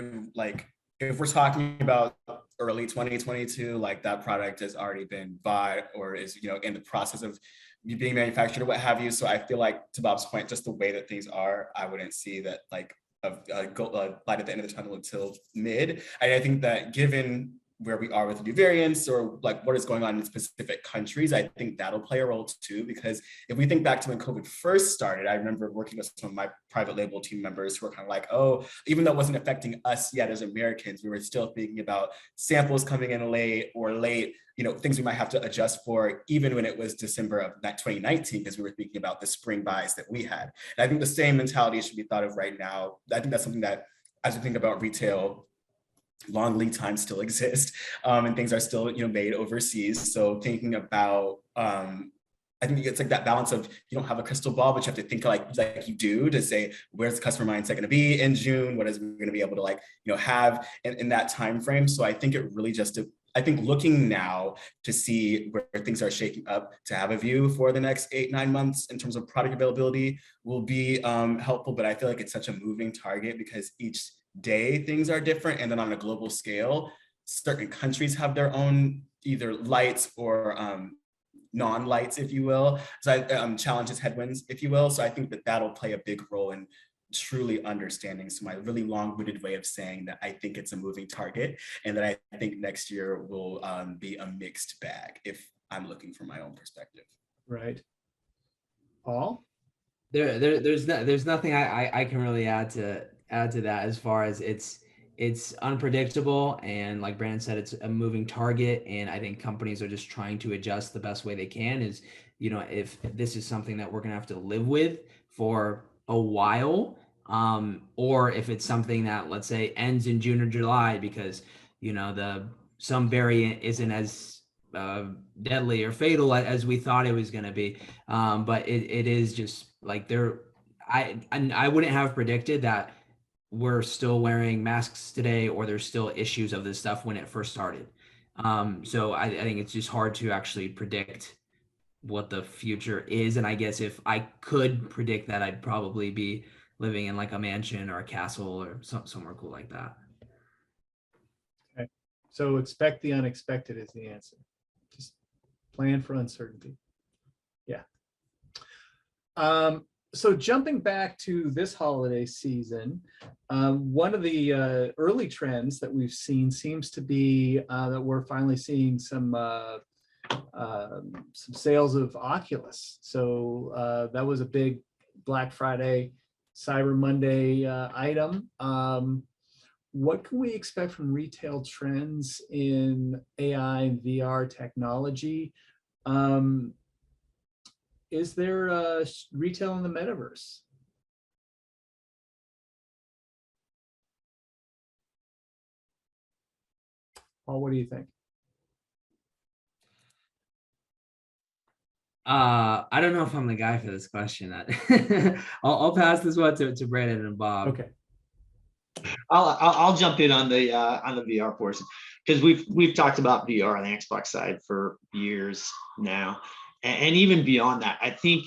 if we're talking about early 2022, like, that product has already been bought or is, in the process of being manufactured or what have you. So I feel like, to Bob's point, just the way that things are, I wouldn't see that, like, light at the end of the tunnel until mid. I think that given where we are with the new variants, or like what is going on in specific countries, I think that'll play a role too. Because if we think back to when COVID first started, I remember working with some of my private label team members who were kind of like, oh, even though it wasn't affecting us yet as Americans, we were still thinking about samples coming in late, things we might have to adjust for, even when it was December of 2019, because we were thinking about the spring buys that we had. And I think the same mentality should be thought of right now. I think that's something that, as we think about retail, long lead times still exist, and things are still, made overseas. So thinking about, I think it's like that balance of, you don't have a crystal ball, but you have to think like you do, to say, where's the customer mindset going to be in June? What is we going to be able to have in that time frame? So I think it really I think looking now to see where things are shaking up, to have a view for the next 8-9 months in terms of product availability will be helpful. But I feel like it's such a moving target, because each day things are different. And then on a global scale, certain countries have their own either lights or non-lights, if you will, so challenges, headwinds, if you will. So I think that that'll play a big role in truly understanding. So my really long-winded way of saying that I think it's a moving target, and that I think next year will be a mixed bag, if I'm looking from my own perspective. right. Paul? There's nothing I can really add to that, as far as it's unpredictable, and like Brandon said, it's a moving target, and I think companies are just trying to adjust the best way they can. Is, if this is something that we're gonna have to live with for a while, or if it's something that, let's say, ends in June or July because some variant isn't as deadly or fatal as we thought it was going to be, but it is just like I wouldn't have predicted that we're still wearing masks today, or there's still issues of this stuff when it first started. So I think it's just hard to actually predict what the future is. And I guess if I could predict that, I'd probably be living in like a mansion or a castle or somewhere cool like that. Okay. So expect the unexpected is the answer. Just plan for uncertainty. Yeah. So jumping back to this holiday season, one of the early trends that we've seen seems to be that we're finally seeing some sales of Oculus. So that was a big Black Friday, Cyber Monday item. What can we expect from retail trends in AI and VR technology? Is there retail in the metaverse? Paul, what do you think? I don't know if I'm the guy for this question. I'll pass this one to Brandon and Bob. Okay. I'll jump in on the VR portion, because we've talked about VR on the Xbox side for years now, and even beyond that. I think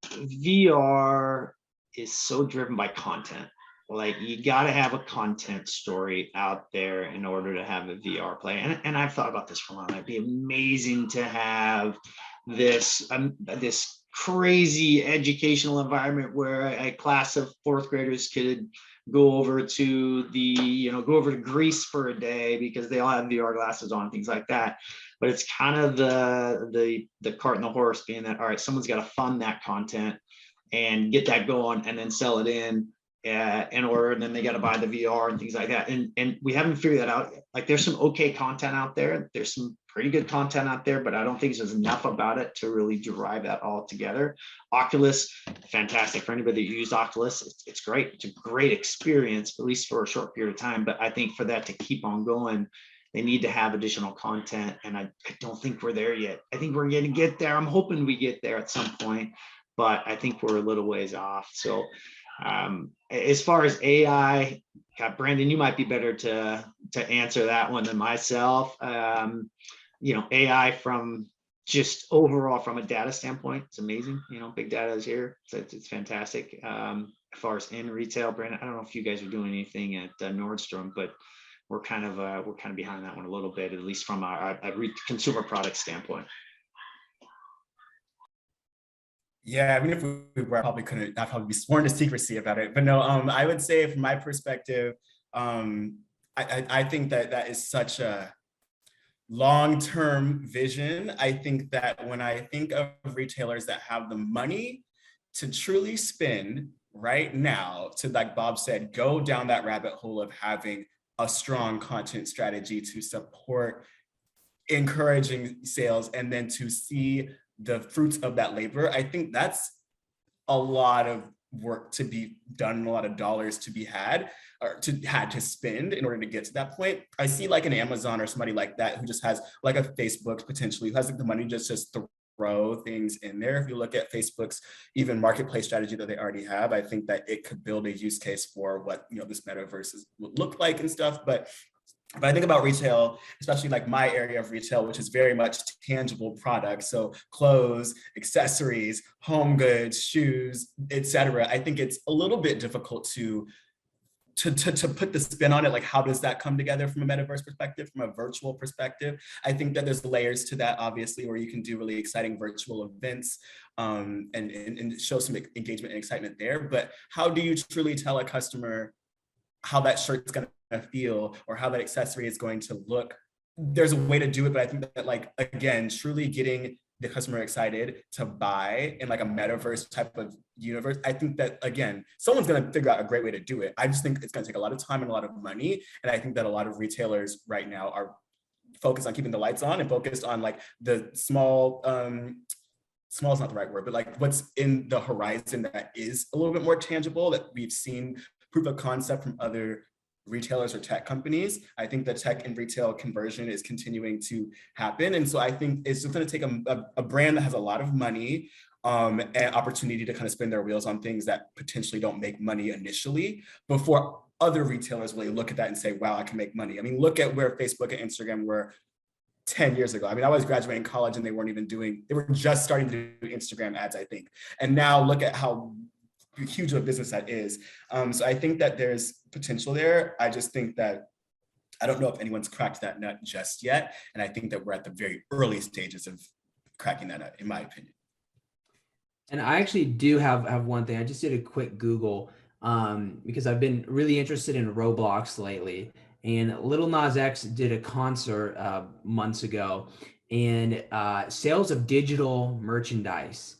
VR is so driven by content. Like, you got to have a content story out there in order to have a VR play. And I've thought about this for a while. It'd be amazing to have this crazy educational environment where a class of fourth graders could go over to Greece for a day because they all have VR glasses on, things like that. But it's kind of the cart and the horse being that, all right, someone's got to fund that content and get that going and then sell it in order, and then they got to buy the VR and things like that. And we haven't figured that out yet. Like, there's some okay content out there. There's some pretty good content out there, but I don't think there's enough about it to really drive that all together. Oculus, fantastic. For anybody that used Oculus, it's great. It's a great experience, at least for a short period of time. But I think for that to keep on going, they need to have additional content. And I don't think we're there yet. I think we're going to get there. I'm hoping we get there at some point, but I think we're a little ways off. So as far as AI, God, Brandon, you might be better to answer that one than myself. AI from just overall from a data standpoint, it's amazing. Big data is here. So it's fantastic. As far as in retail, Brandon, I don't know if you guys are doing anything at Nordstrom, but we're kind of behind that one a little bit, at least from a consumer product standpoint. Yeah, I mean, if we were, I'd probably be sworn to secrecy about it. But no, I would say from my perspective, I think that is such a long-term vision. I think that when I think of retailers that have the money to truly spend right now, to, like Bob said, go down that rabbit hole of having a strong content strategy to support encouraging sales, and then to see the fruits of that labor, I think that's a lot of work to be done and a lot of dollars to be had to spend in order to get to that point. I see like an Amazon or somebody like that who just has like a Facebook potentially, who has like the money just to throw things in there. If you look at Facebook's even marketplace strategy that they already have, I think that it could build a use case for what this metaverse would look like and stuff. But if I think about retail, especially like my area of retail, which is very much tangible products, so clothes, accessories, home goods, shoes, etc., I think it's a little bit difficult to put the spin on it. Like, how does that come together from a metaverse perspective, from a virtual perspective? I think that there's layers to that, obviously, where you can do really exciting virtual events and show some engagement and excitement there. But how do you truly tell a customer how that shirt's going to feel or how that accessory is going to look? There's a way to do it, but I think that, like, again, truly getting the customer excited to buy in like a metaverse type of universe, I think that, again, someone's going to figure out a great way to do it. I just think it's going to take a lot of time and a lot of money. And I think that a lot of retailers right now are focused on keeping the lights on and focused on like the small is not the right word, but like what's in the horizon that is a little bit more tangible, that we've seen proof of concept from other retailers or tech companies. I think the tech and retail conversion is continuing to happen. And so I think it's just going to take a brand that has a lot of money and opportunity to kind of spin their wheels on things that potentially don't make money initially before other retailers really look at that and say, wow, I can make money. I mean, look at where Facebook and Instagram were 10 years ago. I mean, I was graduating college and they were just starting to do Instagram ads, I think. And now look at how huge of a business that is. So I think that there's potential there. I just think that I don't know if anyone's cracked that nut just yet. And I think that we're at the very early stages of cracking that nut, in my opinion. And I actually do have one thing. I just did a quick Google because I've been really interested in Roblox lately. And Little Nas X did a concert months ago, and sales of digital merchandise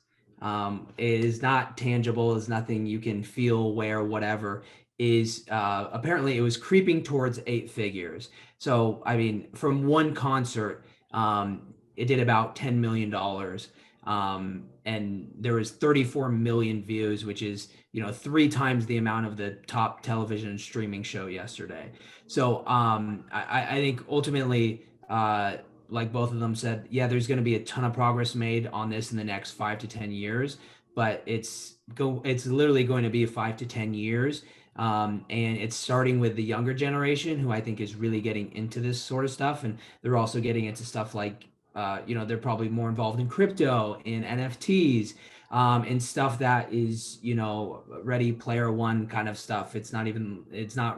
is not tangible, is nothing you can feel, wear, whatever. Is apparently it was creeping towards 8 figures. So I mean, from one concert, it did about $10 million. And there was 34 million views, which is 3 times the amount of the top television streaming show yesterday. So I think ultimately, like both of them said, yeah, there's going to be a ton of progress made on this in the next 5 to 10 years, but it's literally going to be 5 to 10 years. And it's starting with the younger generation, who I think is really getting into this sort of stuff, and they're also getting into stuff like they're probably more involved in crypto, in NFTs, and stuff that is, Ready Player One kind of stuff. It's not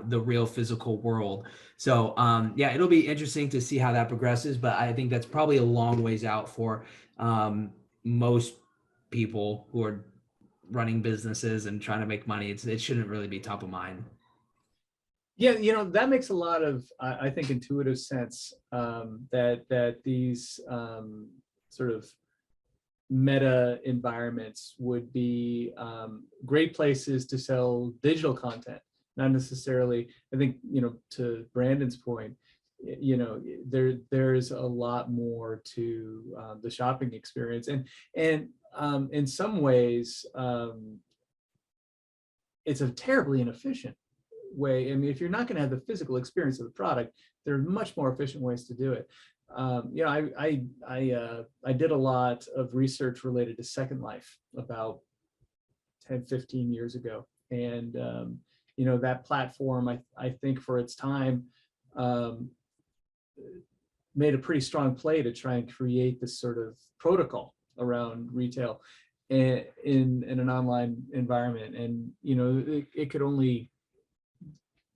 the real physical world. So yeah, it'll be interesting to see how that progresses, but I think that's probably a long ways out for most people who are running businesses and trying to make money. It shouldn't really be top of mind. Yeah, that makes a lot of, I think, intuitive sense, that these sort of meta environments would be great places to sell digital content, not necessarily. I think, to Brandon's point, there's a lot more to the shopping experience, and in some ways, it's a terribly inefficient way. I mean, if you're not going to have the physical experience of the product, there are much more efficient ways to do it. I did a lot of research related to Second Life about 10, 15 years ago. And, that platform, I think for its time, made a pretty strong play to try and create this sort of protocol around retail in an online environment. And, it could only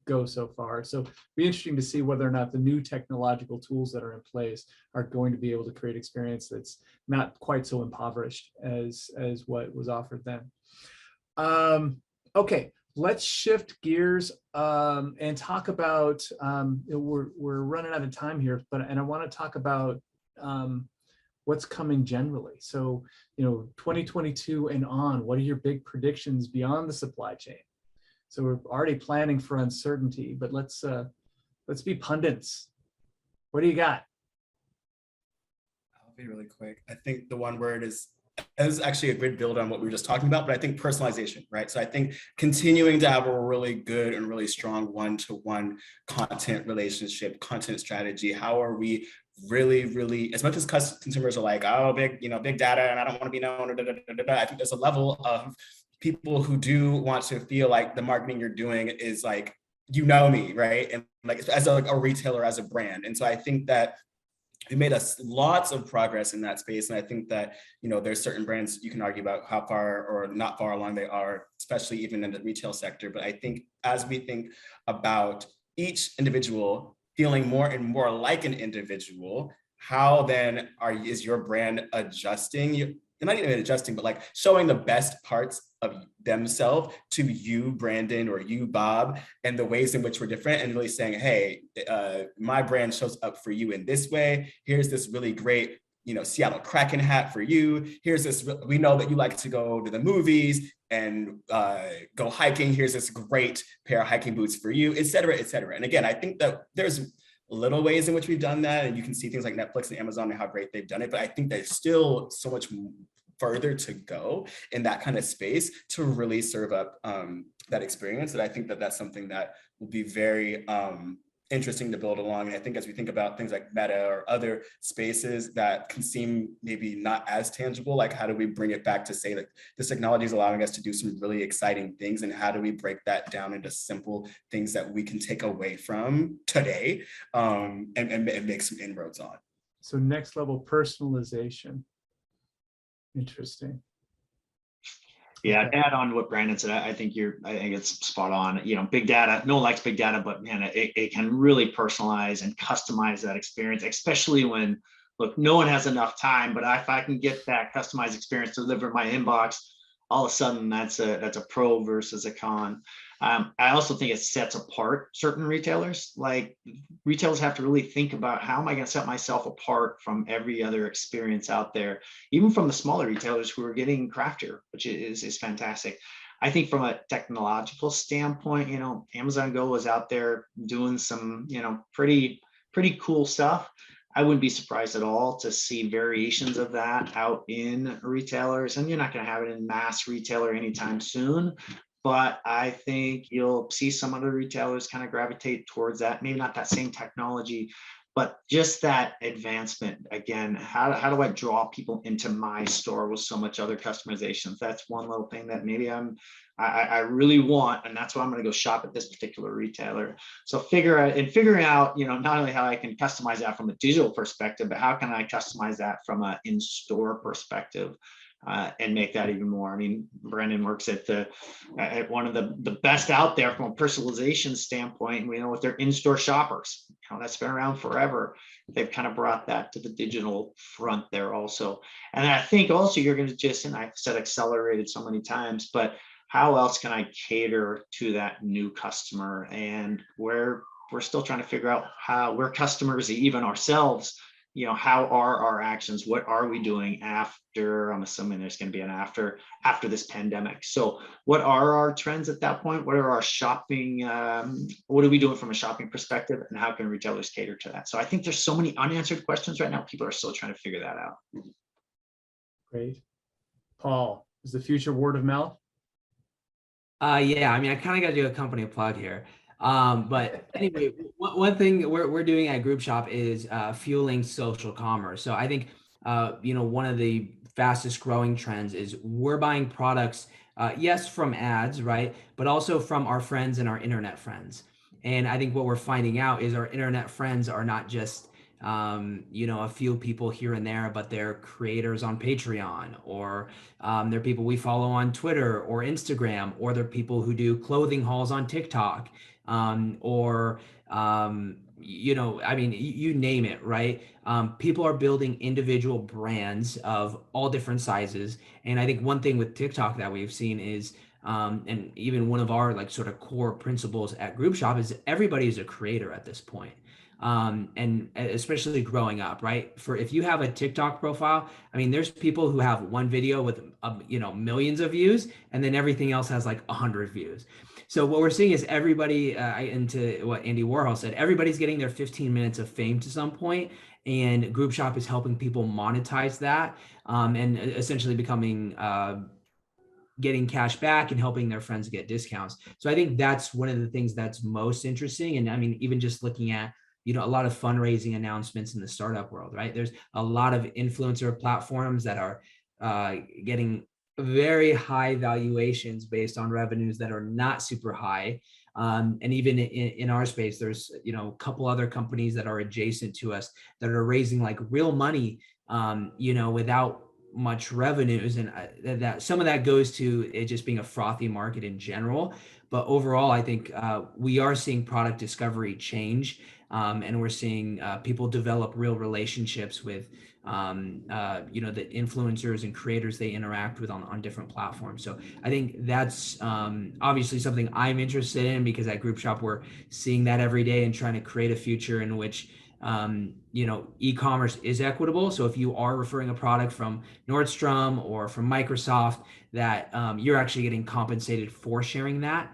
go so far. So it'll be interesting to see whether or not the new technological tools that are in place are going to be able to create experience that's not quite so impoverished as what was offered then. Okay, let's shift gears and talk about, we're running out of time here, and I want to talk about what's coming generally. So, 2022 and on, what are your big predictions beyond the supply chain? So we're already planning for uncertainty, but let's be pundits. What do you got? I'll be really quick. I think the one word is actually a good build on what we were just talking about, but I think personalization, right? So I think continuing to have a really good and really strong one-to-one content relationship, content strategy. How are we really, as much as consumers are like, oh, big data, and I don't want to be known, I think there's a level of people who do want to feel like the marketing you're doing is like, me, right? And like as a retailer, as a brand. And so I think that we made us lots of progress in that space. And I think that, there's certain brands you can argue about how far or not far along they are, especially even in the retail sector. But I think as we think about each individual feeling more and more like an individual, how then is your brand adjusting? Not even adjusting, but like showing the best parts of themselves to you, Brandon, or you, Bob, and the ways in which we're different, and really saying, hey, my brand shows up for you in this way. Here's this really great, Seattle Kraken hat for you. Here's this, we know that you like to go to the movies and go hiking. Here's this great pair of hiking boots for you, et cetera, et cetera. And again, I think that there's little ways in which we've done that, and you can see things like Netflix and Amazon and how great they've done it, but I think there's still so much further to go in that kind of space to really serve up that experience. And I think that that's something that will be very interesting to build along. And I think as we think about things like Meta or other spaces that can seem maybe not as tangible, like how do we bring it back to say like this technology is allowing us to do some really exciting things, and how do we break that down into simple things that we can take away from today and make some inroads on. So next level personalization. Interesting. Yeah, to add on to what Brandon said, I think it's spot on. Big data, no one likes big data, but man, it can really personalize and customize that experience, especially when look, no one has enough time, but if I can get that customized experience delivered in my inbox, all of a sudden that's a pro versus a con. I also think it sets apart certain retailers. Like retailers have to really think about, how am I going to set myself apart from every other experience out there, even from the smaller retailers who are getting craftier, which is fantastic. I think from a technological standpoint, Amazon Go is out there doing some, pretty cool stuff. I wouldn't be surprised at all to see variations of that out in retailers, and you're not going to have it in mass retailer anytime soon. But I think you'll see some other retailers kind of gravitate towards that. Maybe not that same technology, but just that advancement. Again, how do I draw people into my store with so much other customizations? That's one little thing that maybe I really want, and that's why I'm going to go shop at this particular retailer. So figuring out, not only how I can customize that from a digital perspective, but how can I customize that from an in-store perspective, and make that even more. I mean, Brendan works at one of the best out there from a personalization standpoint. With their in-store shoppers, that's been around forever. They've kind of brought that to the digital front there also. And I think also you're going to just, and I've said accelerated so many times, but how else can I cater to that new customer? And we're still trying to figure out how we're customers, even ourselves, how are our actions? What are we doing after? I'm assuming there's going to be an after this pandemic. So what are our trends at that point? What are our shopping? What are we doing from a shopping perspective? And how can retailers cater to that? So I think there's so many unanswered questions right now. People are still trying to figure that out. Great. Paul, is the future word of mouth? Yeah, I mean, I kind of got to do a company plug here. But anyway, one thing we're doing at Groupshop is fueling social commerce. So I think, one of the fastest growing trends is we're buying products, yes, from ads, right? But also from our friends and our internet friends. And I think what we're finding out is our internet friends are not just, a few people here and there, but they're creators on Patreon, or they're people we follow on Twitter or Instagram, or they're people who do clothing hauls on TikTok. I mean, you name it, right? People are building individual brands of all different sizes. And I think one thing with TikTok that we've seen is, and even one of our sort of core principles at Groupshop is everybody is a creator at this point. And especially growing up, right? If you have a TikTok profile, I mean, there's people who have one video with, millions of views, and then everything else has 100 views. So what we're seeing is everybody, into what Andy Warhol said, everybody's getting their 15 minutes of fame to some point, and Groupshop is helping people monetize that, and essentially becoming, getting cash back and helping their friends get discounts. So I think that's one of the things that's most interesting. And I mean, even just looking at, a lot of fundraising announcements in the startup world, right? There's a lot of influencer platforms that are getting very high valuations based on revenues that are not super high. And even in our space, there's, a couple other companies that are adjacent to us that are raising real money, without much revenues. And that some of that goes to it just being a frothy market in general. But overall, I think we are seeing product discovery change. And we're seeing people develop real relationships with, the influencers and creators they interact with on different platforms. So I think that's obviously something I'm interested in, because at Groupshop, we're seeing that every day and trying to create a future in which, e-commerce is equitable. So if you are referring a product from Nordstrom or from Microsoft, that you're actually getting compensated for sharing that,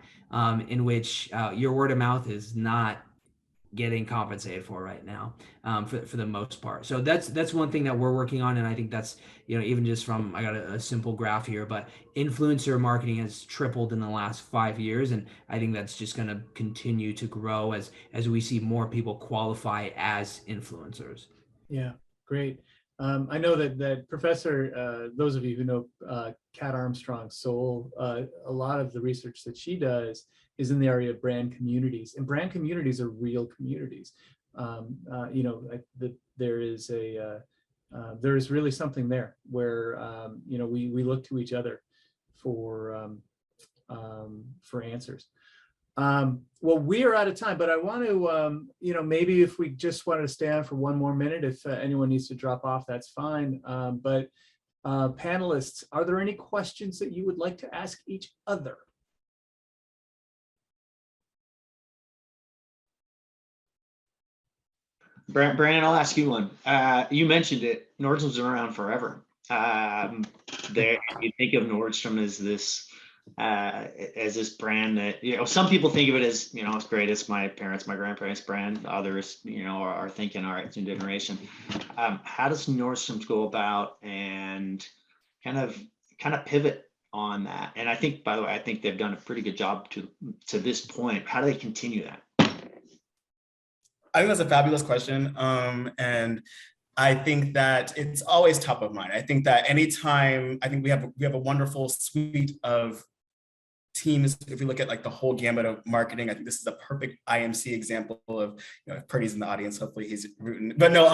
in which your word of mouth is not getting compensated for right now, for the most part. So that's one thing that we're working on. And I think that's, even just from, I got a simple graph here, but influencer marketing has tripled in the last 5 years. And I think that's just going to continue to grow as we see more people qualify as influencers. Yeah, great. I know that Professor, those of you who know Kat Armstrong's Soul, a lot of the research that she does is in the area of brand communities, and brand communities are real communities. There is really something there where we look to each other for answers. Well, we are out of time, but I want to, maybe if we just wanted to stay on for one more minute, if anyone needs to drop off, that's fine. But panelists, are there any questions that you would like to ask each other? Brandon, I'll ask you one. You mentioned it. Nordstrom's been around forever. You think of Nordstrom as this brand that, some people think of it as, it's great. It's my parents, my grandparents' brand. Others, are thinking, all right, it's a new generation. How does Nordstrom go about and kind of pivot on that? And I think, by the way, I think they've done a pretty good job to this point. How do they continue that? I think that's a fabulous question. And I think that it's always top of mind. I think that anytime, I think we have a wonderful suite of teams. If we look at like the whole gamut of marketing, I think this is a perfect IMC example of, if Purdy's in the audience, hopefully he's rooting. But no,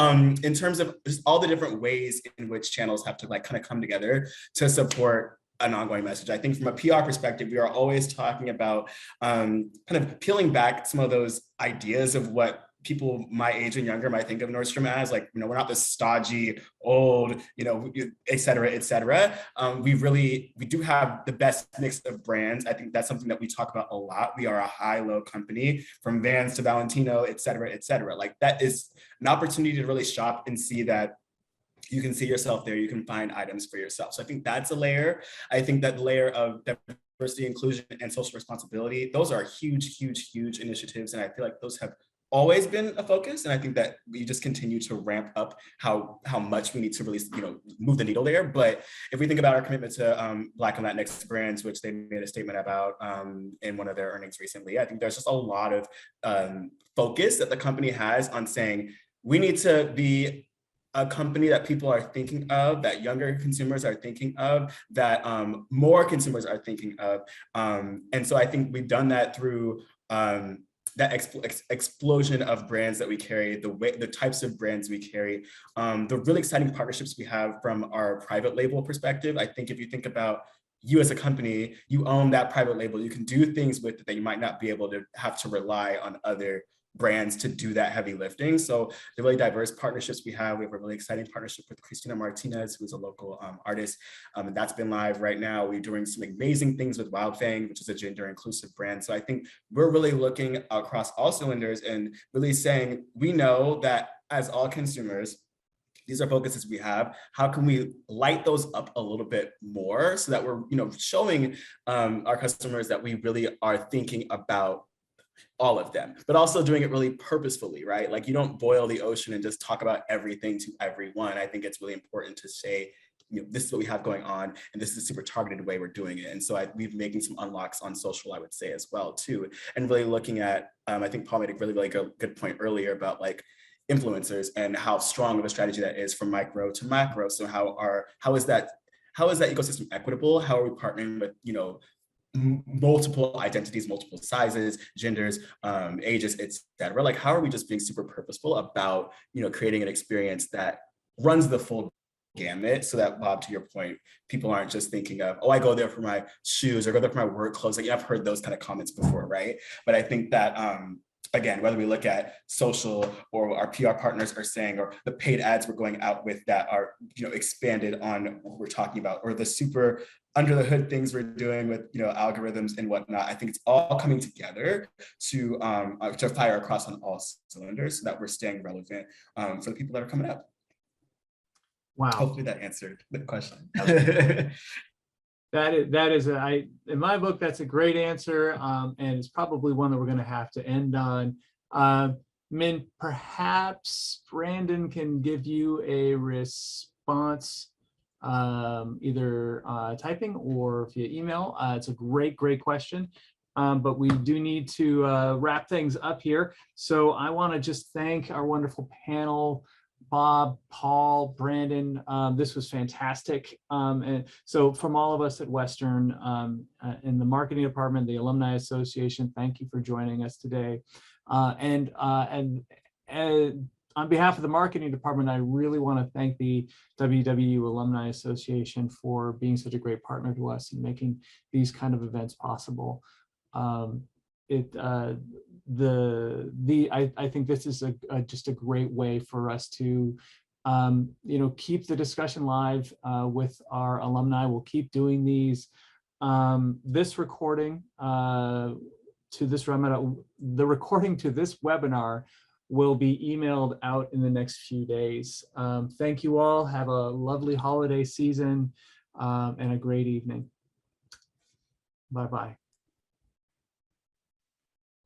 in terms of just all the different ways in which channels have to like kind of come together to support an ongoing message. I think from a PR perspective, we are always talking about kind of peeling back some of those ideas of what people my age and younger might think of Nordstrom as, like, we're not this stodgy, old, et cetera, et cetera. We do have the best mix of brands. I think that's something that we talk about a lot. We are a high-low company, from Vans to Valentino, et cetera, et cetera. Like, that is an opportunity to really shop and see that you can see yourself there. You can find items for yourself. So I think that's a layer. I think that layer of diversity, inclusion, and social responsibility, those are huge, huge, huge initiatives. And I feel like those have always been a focus. And I think that we just continue to ramp up how much we need to really, move the needle there. But if we think about our commitment to Black and Latinx brands, which they made a statement about in one of their earnings recently, I think there's just a lot of focus that the company has on saying, we need to be a company that people are thinking of, that younger consumers are thinking of, that more consumers are thinking of. And so I think we've done that through that explosion of brands that we carry, the types of brands we carry, the really exciting partnerships we have from our private label perspective. I think if you think about you as a company, you own that private label, you can do things with it that you might not be able to have to rely on other brands to do that heavy lifting. So the really diverse partnerships we have a really exciting partnership with Christina Martinez, who's a local artist, and that's been live right now. We're doing some amazing things with Wild Fang, which is a gender inclusive brand. So I think we're really looking across all cylinders and really saying, we know that as all consumers, these are focuses we have. How can we light those up a little bit more so that we're showing our customers that we really are thinking about all of them, but also doing it really purposefully, right? Like, you don't boil the ocean and just talk about everything to everyone. I think it's really important to say, this is what we have going on, and this is a super targeted way we're doing it. And so we've making some unlocks on social, I would say, as well too, and really looking at, I think Paul made a really, really good point earlier about like influencers and how strong of a strategy that is from micro to macro. So how is that ecosystem equitable? How are we partnering with, multiple identities, multiple sizes, genders, ages, etc. Like, how are we just being super purposeful about, creating an experience that runs the full gamut, so that, Bob, to your point, people aren't just thinking of, oh, I go there for my shoes or go there for my work clothes. Like, I've heard those kind of comments before, right? But I think that again, whether we look at social or our PR partners are saying, or the paid ads we're going out with that are, expanded on what we're talking about, or the super under the hood things we're doing with, algorithms and whatnot. I think it's all coming together to fire across on all cylinders so that we're staying relevant for the people that are coming up. Wow. Hopefully that answered the question. That is in my book, that's a great answer, and it's probably one that we're going to have to end on. Min, perhaps Brandon can give you a response, either typing or via email. It's a great question, but we do need to wrap things up here. So I want to just thank our wonderful panel, Bob, Paul, Brandon. This was fantastic. And so from all of us at Western, in the marketing department, the Alumni Association, thank you for joining us today. And on behalf of the marketing department, I really want to thank the WWU Alumni Association for being such a great partner to us and making these kind of events possible. I think this is just a great way for us to keep the discussion live with our alumni. We'll keep doing these. This recording to this webinar, the recording to this webinar will be emailed out in the next few days. Thank you all. Have a lovely holiday season and a great evening. Bye-bye.